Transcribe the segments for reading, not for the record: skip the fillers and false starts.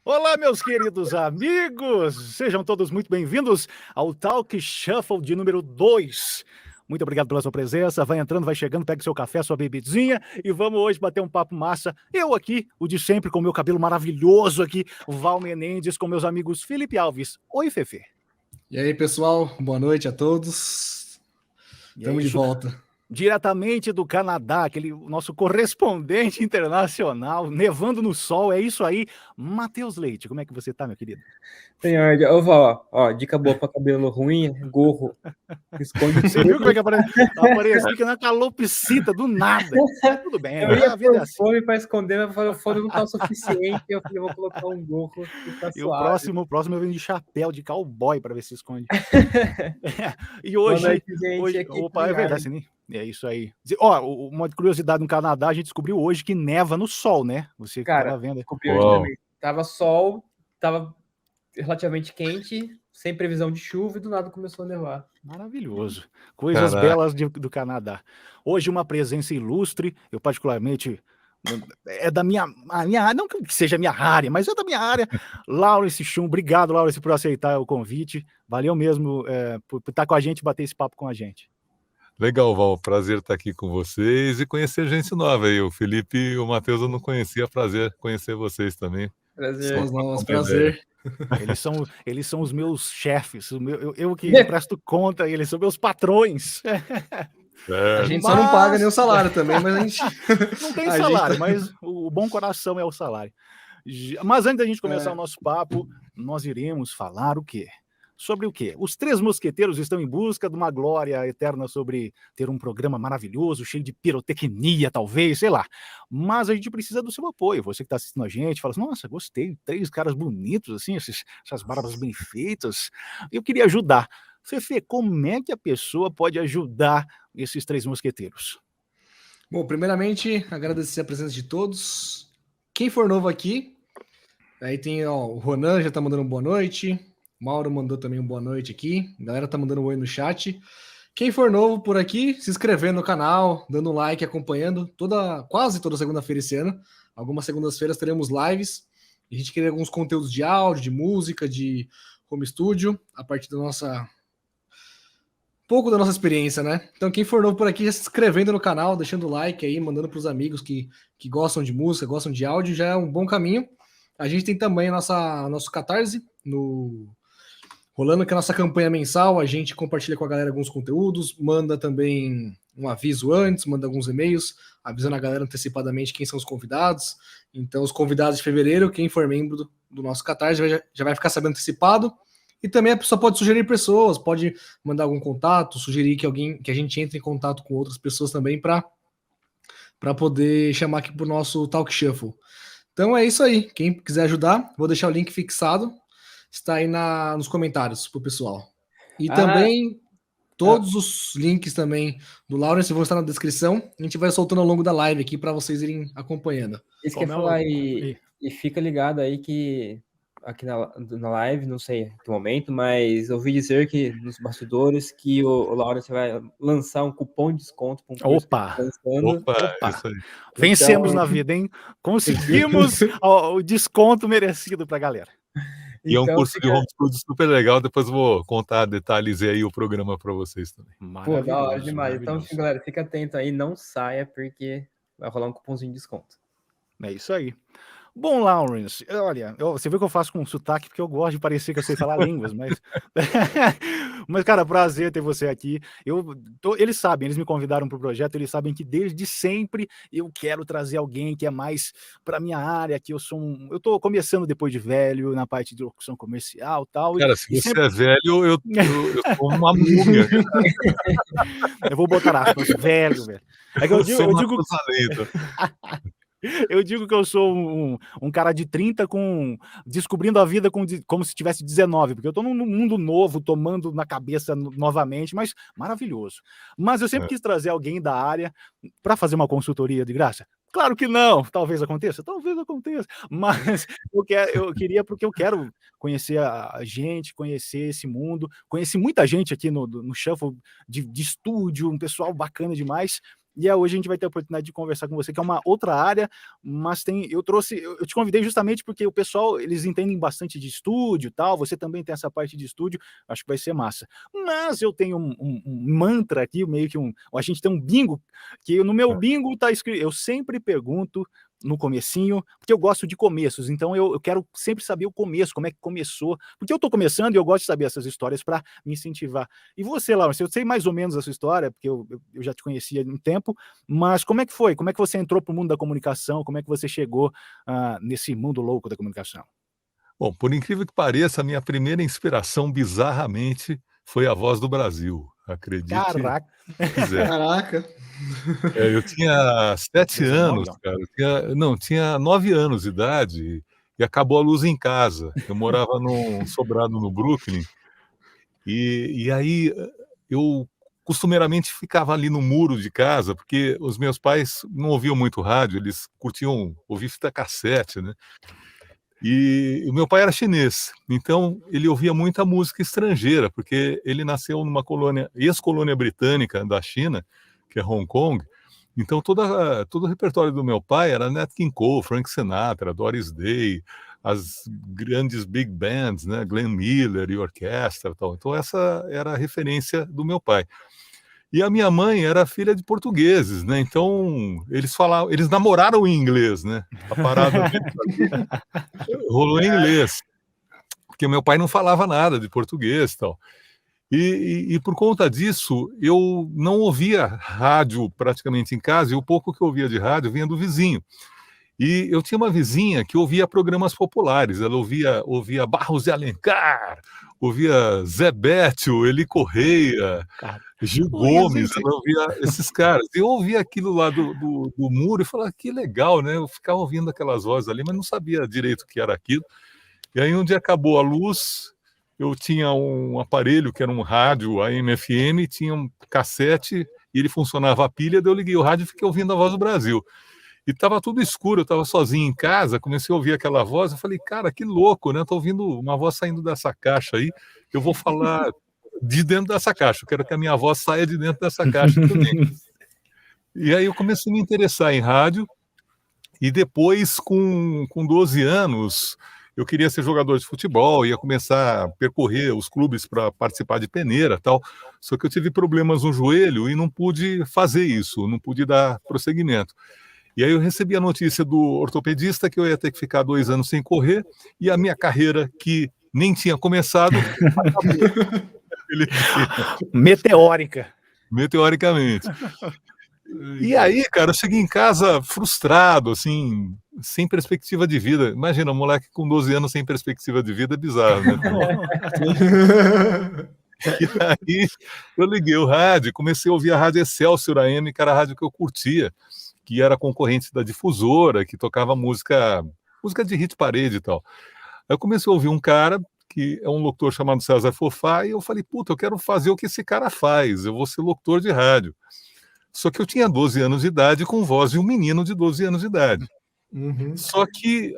Olá, meus queridos amigos! Sejam todos muito bem-vindos ao Talk Shuffle de número 2. Muito obrigado pela sua presença. Vai entrando, vai chegando, pega seu café, sua bebidinha e vamos hoje bater um papo massa. Eu aqui, o de sempre, com o meu cabelo maravilhoso aqui, o Val Menendez, com meus amigos Felipe Alves. Oi, Fefe. E aí, pessoal, boa noite a todos. Estamos de volta. Diretamente do Canadá, aquele nosso correspondente internacional, nevando no sol, é isso aí. Matheus Leite, como é que você tá, meu querido? Senhor, eu vou, ó, dica boa para cabelo ruim, gorro. Esconde Você viu como é que apareci que na calopsita, do nada. Tudo bem, eu ia a vida é pôr assim. fone para esconder, mas o fone não tá o suficiente, eu falei, vou colocar um gorro e tá E o suave. próximo eu venho de chapéu, de cowboy, para ver se esconde. E Boa hoje, noite, gente. Aqui opa, é verdade, né? É isso aí. Ó, uma curiosidade no Canadá, a gente descobriu hoje que neva no sol, né? Você que Cara, tava vendo. desculpe hoje também. Tava sol, tava relativamente quente, sem previsão de chuva e do nada começou a nevar. Maravilhoso. Coisas belas do Canadá. Hoje uma presença ilustre, eu particularmente, é da minha área, não que seja minha área, mas é da minha área. Laurence Chum, obrigado, Laurence, por aceitar o convite. Valeu mesmo por estar com a gente, bater esse papo com a gente. Legal, Val, prazer estar aqui com vocês e conhecer gente nova aí. O Felipe e o Matheus eu não conhecia, prazer conhecer vocês também. Prazer. Prazer. Eles são os meus chefes, eu que presto conta, eles são meus patrões. A gente só não paga nem o salário também, mas a gente... Não tem salário, mas o bom coração é o salário. Mas antes da gente começar o nosso papo, nós iremos falar o quê? Sobre o quê? Os três mosqueteiros estão em busca de uma glória eterna sobre ter um programa maravilhoso, cheio de pirotecnia, talvez, sei lá. Mas a gente precisa do seu apoio. Você que está assistindo a gente, fala assim, nossa, gostei, três caras bonitos, assim, essas barbas bem feitas. Eu queria ajudar. Fefe, como é que a pessoa pode ajudar esses três mosqueteiros? Bom, primeiramente, agradecer a presença de todos. Quem for novo aqui, aí tem o Ronan, já tá mandando boa noite. Mauro mandou também um boa noite aqui. A galera tá mandando um oi no chat. Quem for novo por aqui, se inscrevendo no canal, dando um like, acompanhando quase toda segunda-feira esse ano. Algumas segundas-feiras teremos lives. A gente queria alguns conteúdos de áudio, de música, de home studio, a partir da nossa... pouco da nossa experiência, né? Então quem for novo por aqui, já se inscrevendo no canal, deixando o like aí, mandando para os amigos que gostam de música, gostam de áudio, já é um bom caminho. A gente tem também nosso Catarse rolando, que é a nossa campanha mensal, a gente compartilha com a galera alguns conteúdos, manda também um aviso antes, manda alguns e-mails, avisando a galera antecipadamente quem são os convidados. Então, os convidados de fevereiro, quem for membro do nosso Catarse já vai ficar sabendo antecipado. E também a pessoa pode sugerir pessoas, pode mandar algum contato, sugerir que a gente entre em contato com outras pessoas também para poder chamar aqui para o nosso Talk Shuffle. Então é isso aí. Quem quiser ajudar, vou deixar o link fixado. Está aí nos comentários pro pessoal. E também todos os links também do Lawrence vão estar na descrição. A gente vai soltando ao longo da live aqui para vocês irem acompanhando. Isso que eu ia falar, e fica ligado aí que aqui na live, não sei em que momento, mas ouvi dizer que nos bastidores que o Lawrence vai lançar um cupom de desconto para um curso. Opa! Isso aí. Vencemos na vida, hein? Conseguimos o desconto merecido para a galera. E é um curso de home studio super legal, depois eu vou contar detalhes aí o programa para vocês também. Pô, da hora demais. Então, galera, fica atento aí, não saia, porque vai rolar um cupomzinho de desconto. É isso aí. Bom, Lawrence, olha, você viu que eu faço com sotaque porque eu gosto de parecer que eu sei falar línguas, mas... mas, cara, prazer ter você aqui. Eles sabem, eles me convidaram para o projeto, eles sabem que desde sempre eu quero trazer alguém que é mais para minha área, que eu tô começando depois de velho, na parte de locução comercial e tal. Cara, se você é velho, eu sou uma múmia. Eu vou botar aspas, velho. É que eu digo... Eu digo que eu sou um cara de 30 descobrindo a vida como se tivesse 19, porque eu tô num mundo novo, tomando na cabeça novamente, mas maravilhoso. Mas eu sempre quis trazer alguém da área para fazer uma consultoria de graça. Claro que não, talvez aconteça, mas eu queria porque eu quero conhecer a gente, conhecer esse mundo, conheci muita gente aqui no Shuffle de estúdio, um pessoal bacana demais, E hoje a gente vai ter a oportunidade de conversar com você, que é uma outra área, mas eu te convidei justamente porque o pessoal, eles entendem bastante de estúdio e tal, você também tem essa parte de estúdio, acho que vai ser massa. Mas eu tenho um mantra aqui, meio que a gente tem um bingo, que no meu bingo tá escrito, eu sempre pergunto no comecinho, porque eu gosto de começos, então eu quero sempre saber o começo, como é que começou, porque eu tô começando e eu gosto de saber essas histórias para me incentivar. E você, Laurence, eu sei mais ou menos a sua história, porque eu já te conhecia há um tempo, mas como é que foi? Como é que você entrou pro mundo da comunicação? Como é que você chegou nesse mundo louco da comunicação? Bom, por incrível que pareça, a minha primeira inspiração, bizarramente, foi a Voz do Brasil, acredite Caraca! se quiser. Caraca! Eu tinha 7 19 anos, não. cara, tinha 9 anos de idade e acabou a luz em casa. Eu morava num sobrado no Brooklyn, e aí eu costumeiramente ficava ali no muro de casa, porque os meus pais não ouviam muito rádio, eles curtiam ouvir fita cassete, né. E o meu pai era chinês, então ele ouvia muita música estrangeira, porque ele nasceu numa colônia, ex-colônia britânica da China, que é Hong Kong. Então todo o repertório do meu pai era Nat King Cole, Frank Sinatra, Doris Day, as grandes big bands, né, Glenn Miller e orquestra, tal. Então essa era a referência do meu pai. E a minha mãe era filha de portugueses, né, então eles namoraram em inglês, né, a parada deles rolou em inglês, porque meu pai não falava nada de português, tal. E por conta disso, eu não ouvia rádio praticamente em casa, e o pouco que eu ouvia de rádio vinha do vizinho. E eu tinha uma vizinha que ouvia programas populares, ela ouvia Barros de Alencar, ouvia Zé Bétio, Eli Correia, Cara, Gil olha, Gomes, gente. ela ouvia esses caras. E eu ouvia aquilo lá do muro e falava: "Que legal", né, eu ficava ouvindo aquelas vozes ali, mas não sabia direito o que era aquilo. E aí um dia acabou a luz, eu tinha um aparelho que era um rádio AM/FM, tinha um cassete e ele funcionava a pilha, daí eu liguei o rádio e fiquei ouvindo a Voz do Brasil. E estava tudo escuro, eu estava sozinho em casa, comecei a ouvir aquela voz, eu falei: "Cara, que louco, né, estou ouvindo uma voz saindo dessa caixa aí, eu vou falar de dentro dessa caixa, eu quero que a minha voz saia de dentro dessa caixa também". E aí eu comecei a me interessar em rádio, e depois com 12 anos, eu queria ser jogador de futebol, ia começar a percorrer os clubes para participar de peneira, tal, só que eu tive problemas no joelho e não pude fazer isso, não pude dar prosseguimento. E aí eu recebi a notícia do ortopedista que eu ia ter que ficar 2 anos sem correr, e a minha carreira, que nem tinha começado, acabou naquele dia, Meteórica. meteoricamente. E aí, cara, eu cheguei em casa frustrado, assim, sem perspectiva de vida. Imagina, um moleque com 12 anos sem perspectiva de vida é bizarro, né? E aí eu liguei o rádio, comecei a ouvir a Rádio Excelsior AM, que era a rádio que eu curtia, que era concorrente da Difusora, que tocava música de hit parede e tal. Aí eu comecei a ouvir um cara, que é um locutor chamado César Fofá, e eu falei: "Puta, eu quero fazer o que esse cara faz, eu vou ser locutor de rádio". Só que eu tinha 12 anos de idade, com voz de um menino de 12 anos de idade. Uhum. Só que,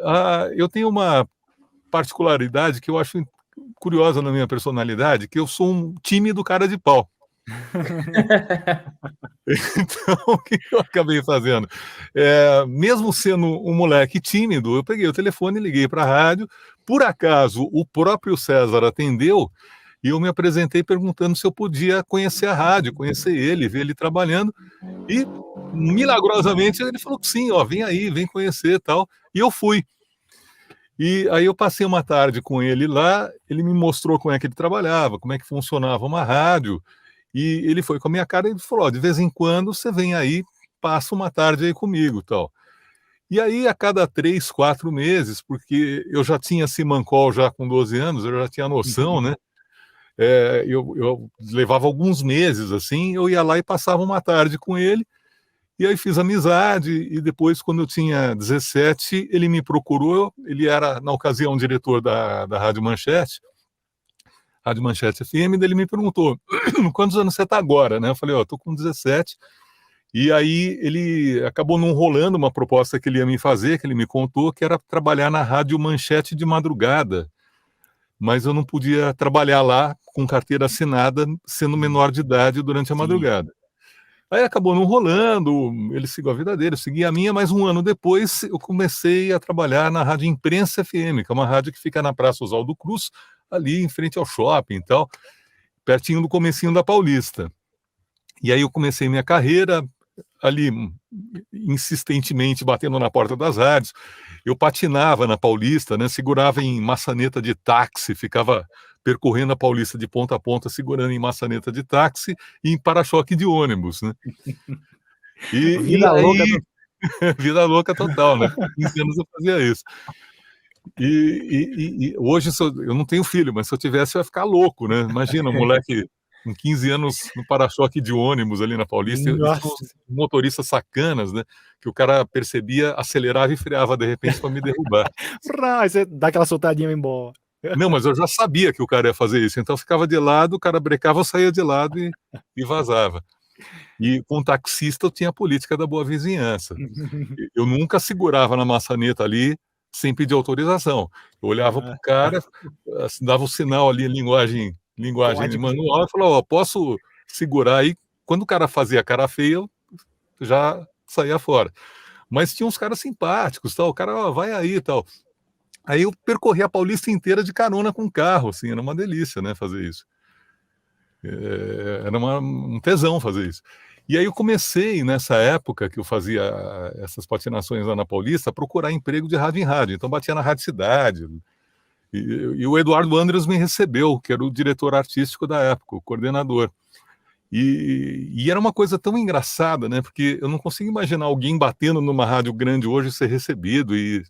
eu tenho uma particularidade que eu acho curiosa na minha personalidade, que eu sou um tímido cara de pau. Então, o que eu acabei fazendo? Mesmo sendo um moleque tímido, eu peguei o telefone e liguei para a rádio. Por acaso, o próprio César atendeu e eu me apresentei perguntando se eu podia conhecer a rádio, conhecer ele, ver ele trabalhando. E, milagrosamente, ele falou que sim, ó, vem aí, vem conhecer e tal. E eu fui. E aí eu passei uma tarde com ele lá, ele me mostrou como é que ele trabalhava, como é que funcionava uma rádio. E ele foi com a minha cara e falou: "Ó, de vez em quando você vem aí, passa uma tarde aí comigo, tal". E aí a cada 3, 4 meses, porque eu já tinha Simancol já com 12 anos, eu já tinha noção, né, eu levava alguns meses, assim, eu ia lá e passava uma tarde com ele, e aí fiz amizade, e depois quando eu tinha 17, ele me procurou, ele era na ocasião diretor da Rádio Manchete FM, daí ele me perguntou: "Quantos anos você está agora?", né, eu falei: "Ó, estou com 17". E aí ele acabou não rolando uma proposta que ele ia me fazer, que ele me contou, que era trabalhar na Rádio Manchete de madrugada, mas eu não podia trabalhar lá com carteira assinada, sendo menor de idade durante a Sim. madrugada. Aí acabou não rolando, ele seguiu a vida dele, eu segui a minha, mas um ano depois eu comecei a trabalhar na Rádio Imprensa FM, que é uma rádio que fica na Praça Oswaldo Cruz, ali em frente ao shopping e tal, pertinho do comecinho da Paulista. E aí eu comecei minha carreira ali, insistentemente batendo na porta das rádios. Eu patinava na Paulista, né, segurava em maçaneta de táxi, ficava percorrendo a Paulista de ponta a ponta, segurando em maçaneta de táxi e em para-choque de ônibus, né? Vida louca. Vida louca total, né? Com 15 anos eu fazia isso. E hoje eu não tenho filho, mas se eu tivesse eu ia ficar louco, né? Imagina, um moleque com 15 anos no para-choque de ônibus ali na Paulista, e tinha uns motoristas sacanas, né? Que o cara percebia, acelerava e freava de repente para me derrubar. Aí você dá aquela soltadinha e vai embora. Não, mas eu já sabia que o cara ia fazer isso, então eu ficava de lado, o cara brecava, eu saía de lado e vazava. E com o taxista eu tinha a política da boa vizinhança. Eu nunca segurava na maçaneta ali sem pedir autorização. Eu olhava pro cara, dava o sinal ali, linguagem de manual, e falava, ó, posso segurar aí? Quando o cara fazia cara feia, eu já saía fora. Mas tinha uns caras simpáticos, tal, o cara, ó, vai aí e tal. Aí eu percorri a Paulista inteira de carona com carro, assim, era uma delícia, né, fazer isso. Era um tesão fazer isso. E aí eu comecei, nessa época que eu fazia essas patinações lá na Paulista, a procurar emprego de rádio em rádio. Então batia na Rádio Cidade. E o Eduardo Andres me recebeu, que era o diretor artístico da época, o coordenador. E era uma coisa tão engraçada, né? Porque eu não consigo imaginar alguém batendo numa rádio grande hoje ser recebido e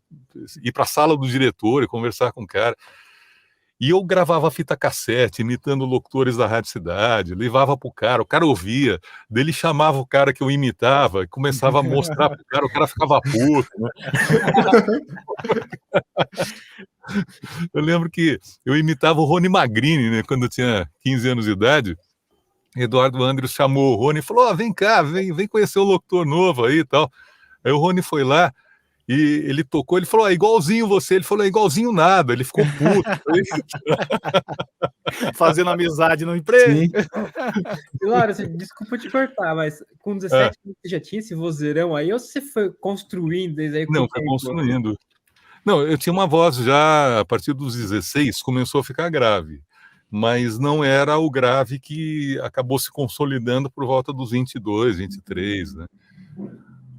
ir para a sala do diretor e conversar com o cara. E eu gravava fita cassete, imitando locutores da Rádio Cidade, levava pro cara, o cara ouvia, daí ele chamava o cara que eu imitava, começava a mostrar pro cara, o cara ficava puto, né? Eu lembro que eu imitava o Rony Magrini, né, quando eu tinha 15 anos de idade. Eduardo Andres chamou o Rony e falou, vem cá, vem conhecer o locutor novo aí e tal. Aí o Rony foi lá, e ele tocou, ele falou, igualzinho você. Ele falou, igualzinho nada. Ele ficou puto. Fazendo amizade no emprego. Laura, desculpa te cortar, mas com 17 anos você já tinha esse vozeirão aí, ou você foi construindo desde aí? Não, foi construindo. Não, eu tinha uma voz já, a partir dos 16, começou a ficar grave. Mas não era o grave que acabou se consolidando por volta dos 22, 23, né?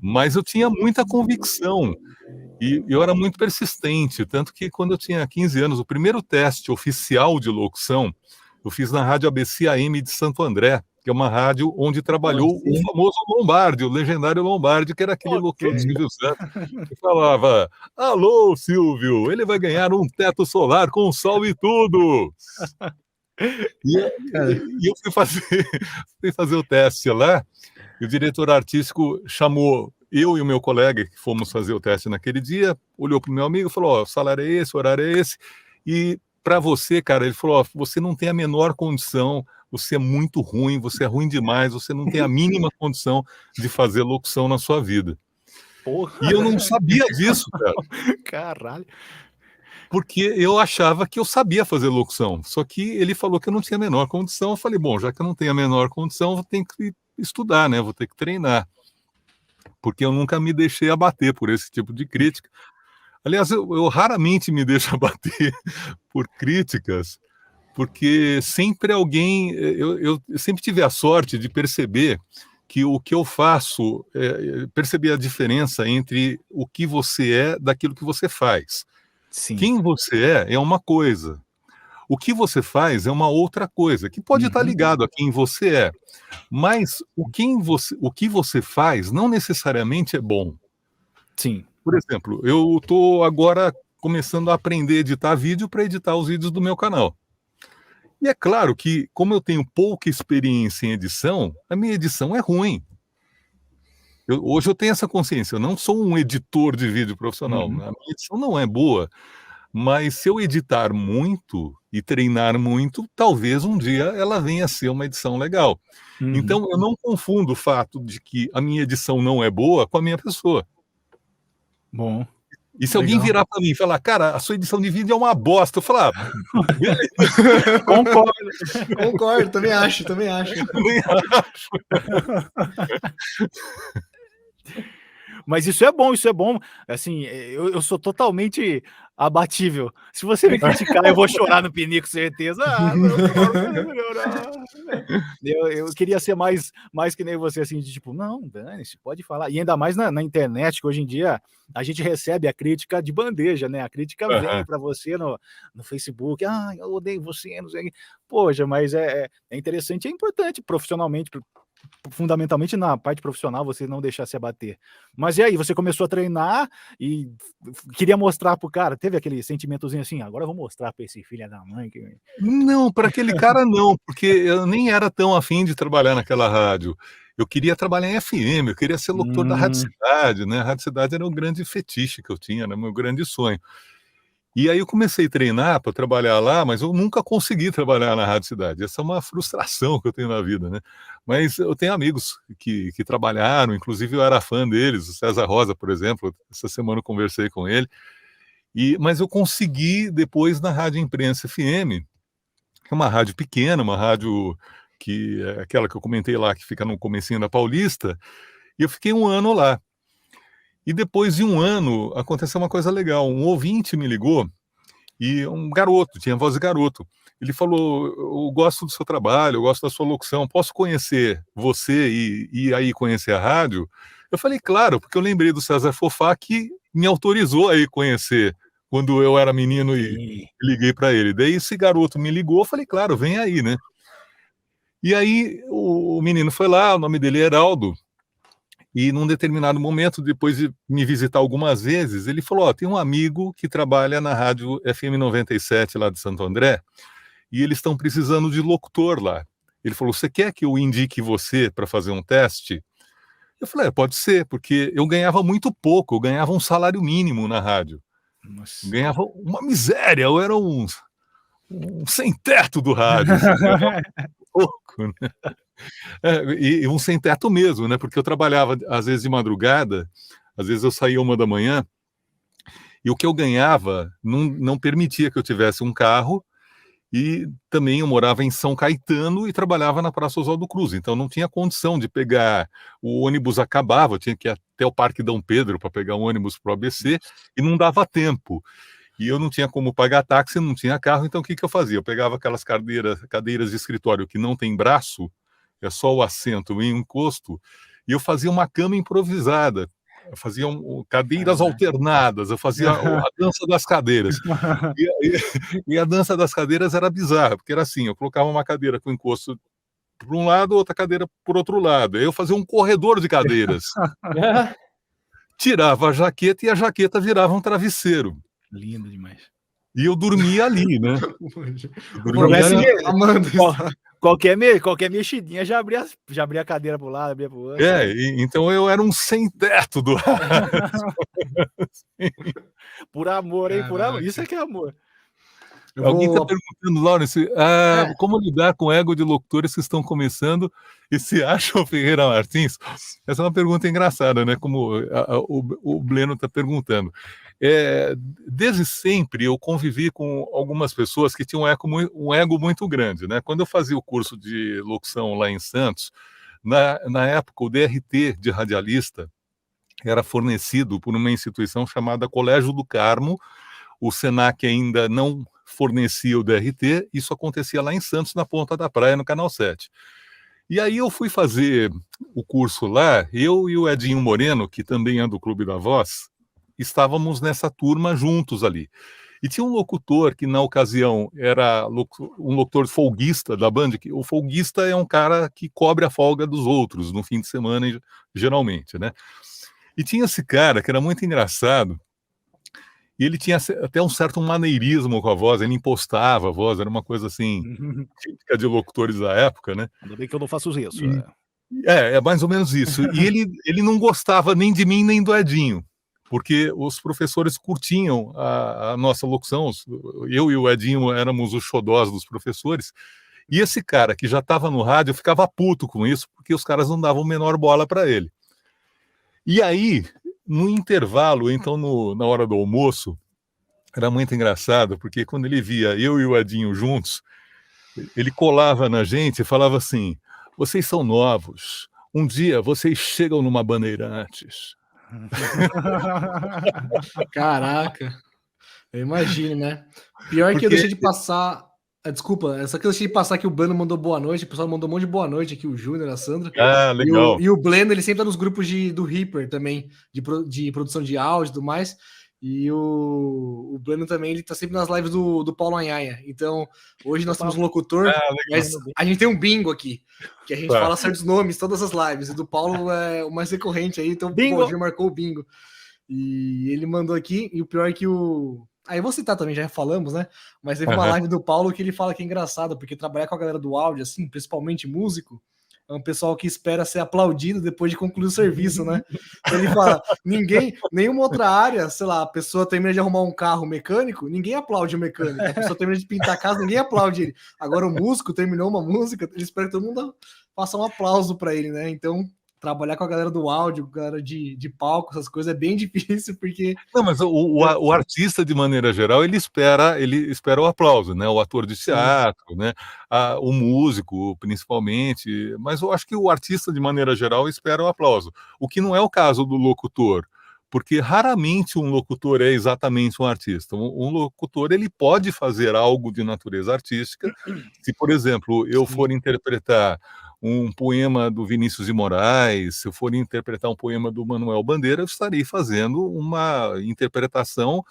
Mas eu tinha muita convicção e eu era muito persistente, tanto que quando eu tinha 15 anos, o primeiro teste oficial de locução eu fiz na Rádio ABC AM de Santo André, que é uma rádio onde trabalhou o famoso Lombardi, o legendário Lombardi, que era aquele locutor do Silvio Santos, que falava, alô Silvio, ele vai ganhar um teto solar com sol e tudo. E eu fui fazer o teste lá, e o diretor artístico chamou eu e o meu colega, que fomos fazer o teste naquele dia, olhou para o meu amigo e falou, o salário é esse, o horário é esse, e para você, cara, ele falou, você não tem a menor condição, você é muito ruim, você é ruim demais, você não tem a mínima condição de fazer locução na sua vida. Porra. E eu não sabia disso, cara. Caralho. Porque eu achava que eu sabia fazer locução, só que ele falou que eu não tinha a menor condição. Eu falei, bom, já que eu não tenho a menor condição, vou ter que estudar, né? Vou ter que treinar. Porque eu nunca me deixei abater por esse tipo de crítica. Aliás, eu raramente me deixo abater por críticas, porque sempre alguém... Eu sempre tive a sorte de perceber que o que eu faço, perceber a diferença entre o que você é daquilo que você faz. Sim. Quem você é uma coisa. O que você faz é uma outra coisa, que pode estar ligado a quem você é. Mas o que você faz não necessariamente é bom. Sim. Por exemplo, eu estou agora começando a aprender a editar vídeo para editar os vídeos do meu canal. E é claro que, como eu tenho pouca experiência em edição, a minha edição é ruim. Hoje eu tenho essa consciência, eu não sou um editor de vídeo profissional, a minha edição não é boa, mas se eu editar muito e treinar muito, talvez um dia ela venha a ser uma edição legal. Então eu não confundo o fato de que a minha edição não é boa com a minha pessoa. Bom. E se alguém Legal. virar para mim e falar, cara, a sua edição de vídeo é uma bosta, eu falar, Concordo, também acho. também acho. Mas isso é bom. Assim, eu sou totalmente abatível. Se você me criticar, eu vou chorar no pinico, certeza. Eu queria ser mais que nem você, assim, de tipo, não, dane-se, pode falar. E ainda mais na internet, que hoje em dia a gente recebe a crítica de bandeja, né? A crítica vem para você no Facebook. Eu odeio você, não sei. Poxa, mas é interessante, é importante profissionalmente, fundamentalmente na parte profissional, você não deixar se abater. Mas e aí, você começou a treinar e queria mostrar pro cara, teve aquele sentimentozinho assim, agora eu vou mostrar para esse filho da mãe que... Não, para aquele cara não, porque eu nem era tão afim de trabalhar naquela rádio. Eu queria trabalhar em FM, eu queria ser locutor da Rádio Cidade, né? A Rádio Cidade era um grande fetiche que eu tinha, né? Meu grande sonho. E aí eu comecei a treinar para trabalhar lá, mas eu nunca consegui trabalhar na Rádio Cidade. Essa é uma frustração que eu tenho na vida, né? Mas eu tenho amigos que trabalharam, inclusive eu era fã deles, o César Rosa, por exemplo, essa semana eu conversei com ele. Mas eu consegui depois na Rádio Imprensa FM, que é uma rádio pequena, uma rádio que é aquela que eu comentei lá, que fica no comecinho da Paulista, e eu fiquei 1 ano lá. E depois de 1 ano, aconteceu uma coisa legal. Um ouvinte me ligou, e um garoto, tinha voz de garoto. Ele falou, eu gosto do seu trabalho, eu gosto da sua locução, posso conhecer você e aí conhecer a rádio? Eu falei, claro, porque eu lembrei do César Fofá, que me autorizou a ir conhecer quando eu era menino e liguei para ele. Daí esse garoto me ligou, eu falei, claro, vem aí, né? E aí o menino foi lá, o nome dele é Heraldo, e num determinado momento, depois de me visitar algumas vezes, ele falou, tem um amigo que trabalha na rádio FM 97 lá de Santo André, e eles estão precisando de locutor lá. Ele falou, você quer que eu indique você para fazer um teste? Eu falei, pode ser, porque eu ganhava muito pouco, eu ganhava um salário mínimo na rádio. Nossa. Ganhava uma miséria, eu era um sem-teto do rádio. Assim, pouco, né? E um sem-teto mesmo, né? Porque eu trabalhava, às vezes, de madrugada, às vezes eu saía 1 da manhã, e o que eu ganhava não permitia que eu tivesse um carro, e também eu morava em São Caetano e trabalhava na Praça Oswaldo Cruz, então não tinha condição de pegar, o ônibus acabava, eu tinha que ir até o Parque Dom Pedro para pegar um ônibus para o ABC, e não dava tempo. E eu não tinha como pagar táxi, não tinha carro, então o que eu fazia? Eu pegava aquelas cadeiras de escritório que não tem braço, é só o assento e um encosto, e eu fazia uma cama improvisada, eu fazia cadeiras alternadas, eu fazia a dança das cadeiras. E a dança das cadeiras era bizarra, porque era assim, eu colocava uma cadeira com encosto por um lado, outra cadeira por outro lado, aí eu fazia um corredor de cadeiras. Tirava a jaqueta e a jaqueta virava um travesseiro. Lindo demais. E eu dormia ali, né? Qualquer mexidinha já abria a cadeira para o lado, abria para o outro. Então eu era um sem-teto do rádio. Por amor, hein? Por amor. Isso é que é amor. Alguém está perguntando, Lawrence, como lidar com o ego de locutores que estão começando e se acham Ferreira Martins? Essa é uma pergunta engraçada, né? Como o Bleno está perguntando. Desde sempre eu convivi com algumas pessoas que tinham um ego muito grande, né? Quando eu fazia o curso de locução lá em Santos, na época o DRT de radialista era fornecido por uma instituição chamada Colégio do Carmo. O Senac ainda não fornecia o DRT, isso acontecia lá em Santos, na Ponta da Praia, no Canal 7. E aí eu fui fazer o curso lá, eu e o Edinho Moreno, que também é do Clube da Voz, estávamos nessa turma juntos ali. E tinha um locutor que, na ocasião, era um locutor folguista da Band, que o folguista é um cara que cobre a folga dos outros no fim de semana, geralmente, né? E tinha esse cara que era muito engraçado, e ele tinha até um certo maneirismo com a voz, ele impostava a voz, era uma coisa assim, típica de locutores da época, né? Ainda bem que eu não faço isso. É mais ou menos isso. E ele não gostava nem de mim nem do Edinho, porque os professores curtiam a nossa locução, eu e o Edinho éramos os xodós dos professores, e esse cara que já estava no rádio ficava puto com isso, porque os caras não davam menor bola para ele. E aí no intervalo, então na hora do almoço, era muito engraçado, porque quando ele via eu e o Edinho juntos, ele colava na gente e falava assim: vocês são novos, um dia vocês chegam numa Bandeirantes. Caraca, eu imagino, né? Pior que eu Porque deixei de passar. Desculpa, só que eu deixei de passar que o Bleno mandou boa noite, o pessoal mandou um monte de boa noite aqui, o Júnior, a Sandra. legal. E o Bleno, ele sempre tá nos grupos do Reaper também, de produção de áudio e tudo mais. E o Bleno também, ele tá sempre nas lives do Paulo Anhaia. Então, hoje nós temos um locutor, mas a gente tem um bingo aqui, que a gente fala certos nomes, todas as lives. E do Paulo é o mais recorrente aí, então bingo. O Valdir marcou o bingo. E ele mandou aqui, e o pior é que Aí eu vou citar também, já falamos, né? Mas teve uma live do Paulo que ele fala que é engraçado, porque trabalhar com a galera do áudio, assim, principalmente músico, é um pessoal que espera ser aplaudido depois de concluir o serviço, né? Então ele fala, nenhuma outra área, sei lá, a pessoa termina de arrumar um carro mecânico, ninguém aplaude o mecânico. A pessoa termina de pintar a casa, ninguém aplaude ele. Agora o músico terminou uma música, ele espera que todo mundo faça um aplauso para ele, né? Então, trabalhar com a galera do áudio, galera de palco, essas coisas é bem difícil, porque... Não, mas o artista, de maneira geral, ele espera o aplauso, né? O ator de teatro, né? O músico, principalmente. Mas eu acho que o artista, de maneira geral, espera o aplauso. O que não é o caso do locutor, porque raramente um locutor é exatamente um artista. Um locutor, ele pode fazer algo de natureza artística. Se, por exemplo, eu for interpretar um poema do Vinícius de Moraes, se eu for interpretar um poema do Manuel Bandeira, eu estarei fazendo uma interpretação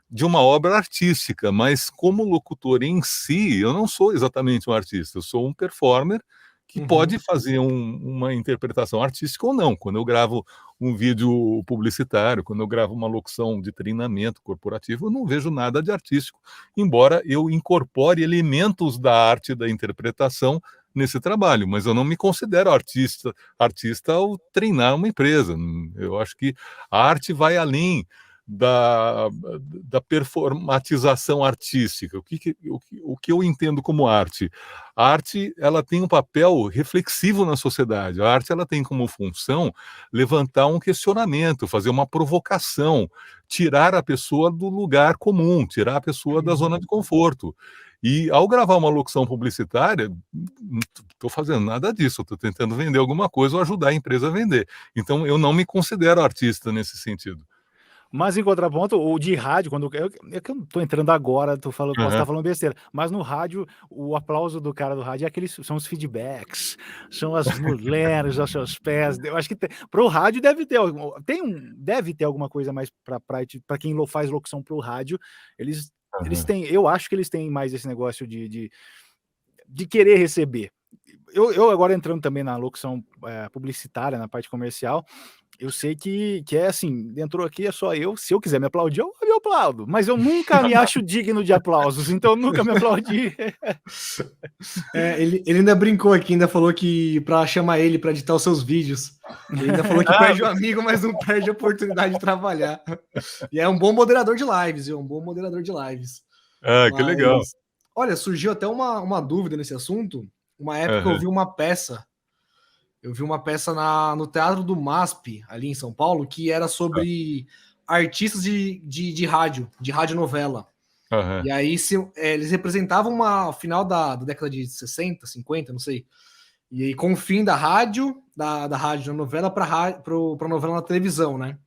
de uma obra artística, mas como locutor em si, eu não sou exatamente um artista, eu sou um performer que pode fazer uma interpretação artística ou não. Quando eu gravo um vídeo publicitário, quando eu gravo uma locução de treinamento corporativo, eu não vejo nada de artístico, embora eu incorpore elementos da arte da interpretação nesse trabalho, mas eu não me considero artista ao treinar uma empresa. Eu acho que a arte vai além da performatização artística. O que eu entendo como arte? A arte, ela tem um papel reflexivo na sociedade. A arte, ela tem como função levantar um questionamento, fazer uma provocação, tirar a pessoa do lugar comum, tirar a pessoa da zona de conforto. E ao gravar uma locução publicitária, não estou fazendo nada disso, estou tentando vender alguma coisa ou ajudar a empresa a vender. Então, eu não me considero artista nesse sentido. Mas em contraponto, o de rádio, quando eu não tô entrando agora, posso estar falando besteira, mas no rádio, o aplauso do cara do rádio são os feedbacks, são as mulheres aos seus pés. Eu acho que pro rádio deve ter alguma coisa mais para quem faz locução pro rádio. Eles têm, eu acho que eles têm mais esse negócio de querer receber. Eu agora entrando também na locução publicitária, na parte comercial, eu sei que é assim, entrou aqui, é só eu, se eu quiser me aplaudir, eu me aplaudo, mas eu nunca me acho digno de aplausos, então eu nunca me aplaudi. Ele ainda brincou aqui, ainda falou que para chamar ele para editar os seus vídeos, ele ainda falou que perde o amigo, mas não perde a oportunidade de trabalhar. E é um bom moderador de lives, viu? Um bom moderador de lives. Que legal. Olha, surgiu até uma dúvida nesse assunto. Uma época eu vi uma peça no Teatro do MASP, ali em São Paulo, que era sobre artistas de rádio, de radionovela. E aí eles representavam uma final da década de 60, 50, não sei. E aí com o fim da rádio, da rádio novela para novela na televisão, né?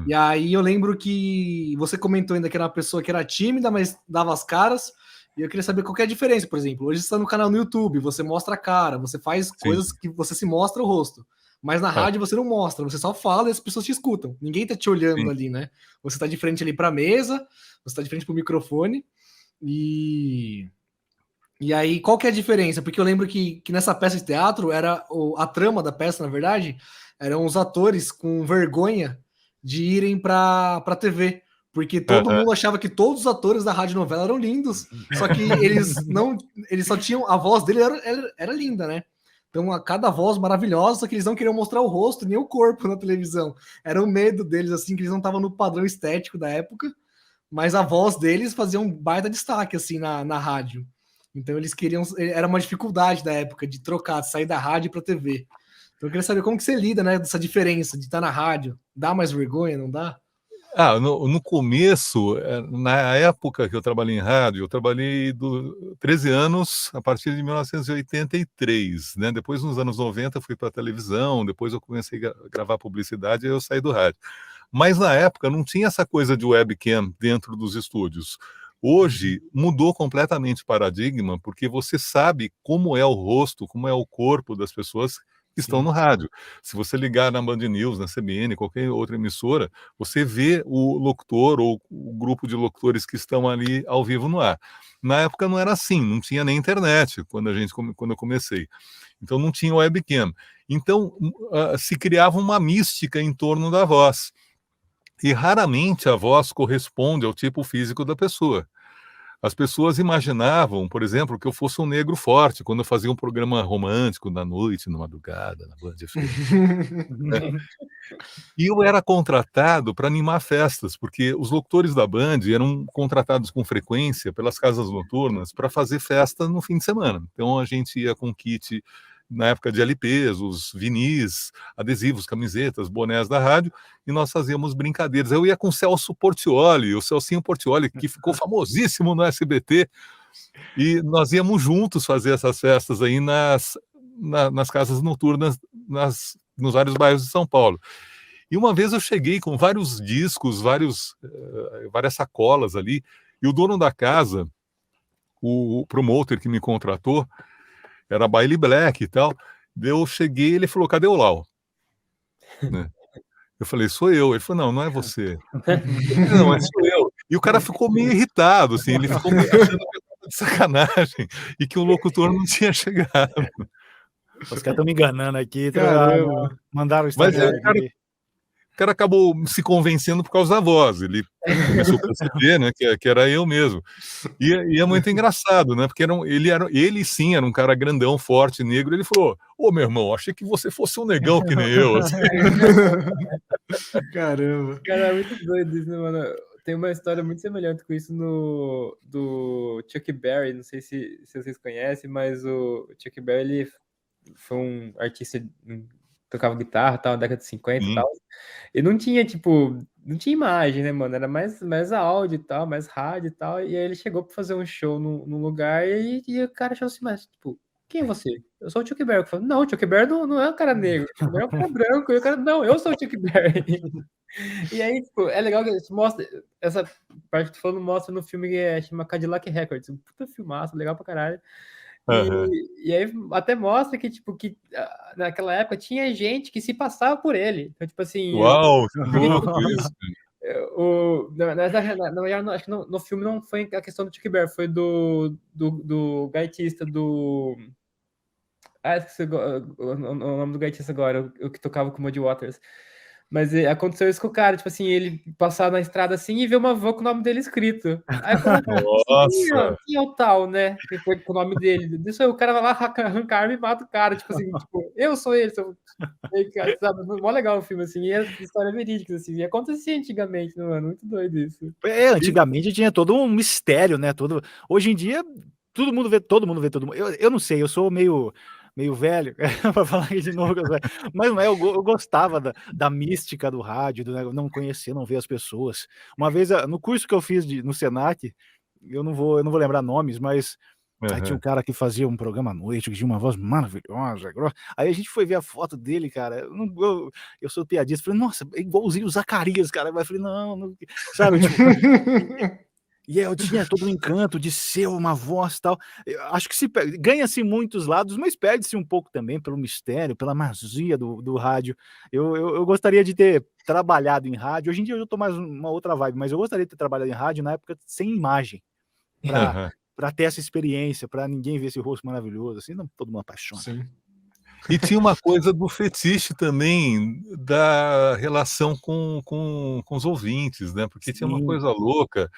E aí eu lembro que você comentou ainda que era uma pessoa que era tímida, mas dava as caras. E eu queria saber qual que é a diferença, por exemplo. Hoje você está no canal no YouTube, você mostra a cara, você faz coisas que você se mostra o rosto. Mas na rádio você não mostra, você só fala e as pessoas te escutam. Ninguém tá te olhando ali, né? Você tá de frente ali para a mesa, você tá de frente pro microfone. E aí, qual que é a diferença? Porque eu lembro que nessa peça de teatro, a trama da peça, na verdade, eram os atores com vergonha de irem para TV. Porque todo mundo achava que todos os atores da radionovela eram lindos, só que eles só tinham, a voz dele era linda, né? Então, cada voz maravilhosa, só que eles não queriam mostrar o rosto nem o corpo na televisão. Era o medo deles, assim, que eles não estavam no padrão estético da época, mas a voz deles fazia um baita destaque, assim, na rádio. Então, eles queriam, era uma dificuldade da época de trocar, de sair da rádio para TV. Então eu queria saber como que você lida, né, dessa diferença de estar na rádio. Dá mais vergonha, não dá? No começo, na época que eu trabalhei em rádio, eu trabalhei 13 anos a partir de 1983, né? Depois, nos anos 90, eu fui para a televisão, depois eu comecei a gravar publicidade e eu saí do rádio. Mas na época não tinha essa coisa de webcam dentro dos estúdios. Hoje mudou completamente o paradigma, porque você sabe como é o rosto, como é o corpo das pessoas que estão no rádio. Se você ligar na Band News, na CBN, qualquer outra emissora, você vê o locutor ou o grupo de locutores que estão ali ao vivo no ar. Na época não era assim, não tinha nem internet quando eu comecei. Então não tinha webcam. Então se criava uma mística em torno da voz. E raramente a voz corresponde ao tipo físico da pessoa. As pessoas imaginavam, por exemplo, que eu fosse um negro forte quando eu fazia um programa romântico na noite, na madrugada, na Band FM. Né? E eu era contratado para animar festas, porque os locutores da Band eram contratados com frequência pelas casas noturnas para fazer festa no fim de semana. Então a gente ia com kit, na época de LPs, os vinis, adesivos, camisetas, bonés da rádio, e nós fazíamos brincadeiras. Eu ia com o Celso Portiolli, o Celcinho Portiolli, que ficou famosíssimo no SBT, e nós íamos juntos fazer essas festas aí nas casas noturnas, nos vários bairros de São Paulo. E uma vez eu cheguei com vários discos, várias sacolas ali, e o dono da casa, o promoter que me contratou, era Baile Black e tal. Eu cheguei, ele falou, cadê o Lau? Né? Eu falei, sou eu. Ele falou, não é você. Não, é sou eu. E o cara ficou meio irritado, assim, ele ficou meio achando que eu estava de sacanagem e que o locutor não tinha chegado. Os caras estão me enganando aqui. Mandaram o Mas estagiário aqui. O cara acabou se convencendo por causa da voz. Ele começou a perceber, né, que era eu mesmo. E é muito engraçado, né? Porque ele sim era um cara grandão, forte, negro. Ele falou: ô, meu irmão, achei que você fosse um negão que nem eu. Assim. Caramba. Cara, é muito doido isso, né, mano? Tem uma história muito semelhante com isso do Chuck Berry. Não sei se vocês conhecem, mas o Chuck Berry ele foi um artista, tocava guitarra, tal, na década de 50 e tal. E não tinha, não tinha imagem, né, mano? Era mais áudio e tal, mais rádio e tal. E aí ele chegou pra fazer um show num lugar e o cara achou assim, mas, tipo, quem é você? Eu sou o Chuck Berry. Eu falei, não, o Chuck Berry não é um cara negro, o Chuck Berry é um cara branco. E o cara, não, eu sou o Chuck Berry. E aí, tipo, é legal que eles mostram, essa parte que tu falou, mostra no filme que chama Cadillac Records, um puta filmaço, legal pra caralho. E aí até mostra que, tipo, que naquela época tinha gente que se passava por ele. Então, tipo assim... Uau, que louco isso. Acho que no filme não foi a questão do Chuck Berry, foi do gaitista do... esqueci o nome do gaitista agora, o que tocava com o Muddy Waters. Mas aconteceu isso com o cara, tipo assim, ele passar na estrada assim e ver uma van com o nome dele escrito. Aí nossa! Quem é o tal, né? Que foi com o nome dele. Isso aí, o cara vai lá arrancar arma e mata o cara, tipo assim, tipo, eu sou ele, sabe? Mó legal o filme, assim, e as histórias verídicas, assim, e acontecia antigamente, né, mano? Muito doido isso. Antigamente tinha todo um mistério, né? Hoje em dia, todo mundo vê todo mundo. Eu não sei, eu sou meio velho, para falar aqui de novo, mas não é, eu gostava da mística do rádio, não conhecer, não ver as pessoas. Uma vez, no curso que eu fiz no Senac, eu não vou lembrar nomes, mas aí tinha um cara que fazia um programa à noite, que tinha uma voz maravilhosa, aí a gente foi ver a foto dele, cara, eu sou piadista, falei, nossa, é igualzinho o Zacarias, cara, eu falei, não sabe, tipo... E eu tinha todo o encanto de ser uma voz e tal. Eu acho que ganha-se muitos lados, mas perde-se um pouco também pelo mistério, pela magia do rádio. Eu gostaria de ter trabalhado em rádio. Hoje em dia eu estou mais uma outra vibe, mas eu gostaria de ter trabalhado em rádio na época sem imagem, para ter essa experiência, para ninguém ver esse rosto maravilhoso, assim, não, todo mundo apaixona. Sim. E tinha uma coisa do fetiche também, da relação com os ouvintes, né? Porque tinha uma coisa louca.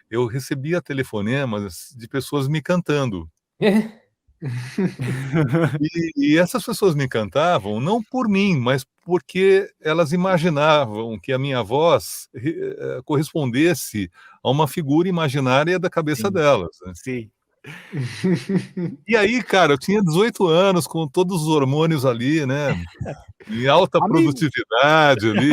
Eu recebia telefonemas de pessoas me cantando. E essas pessoas me cantavam não por mim, mas porque elas imaginavam que a minha voz correspondesse a uma figura imaginária da cabeça delas. Né? Sim. E aí, cara, eu tinha 18 anos, com todos os hormônios ali, né, em alta produtividade ali,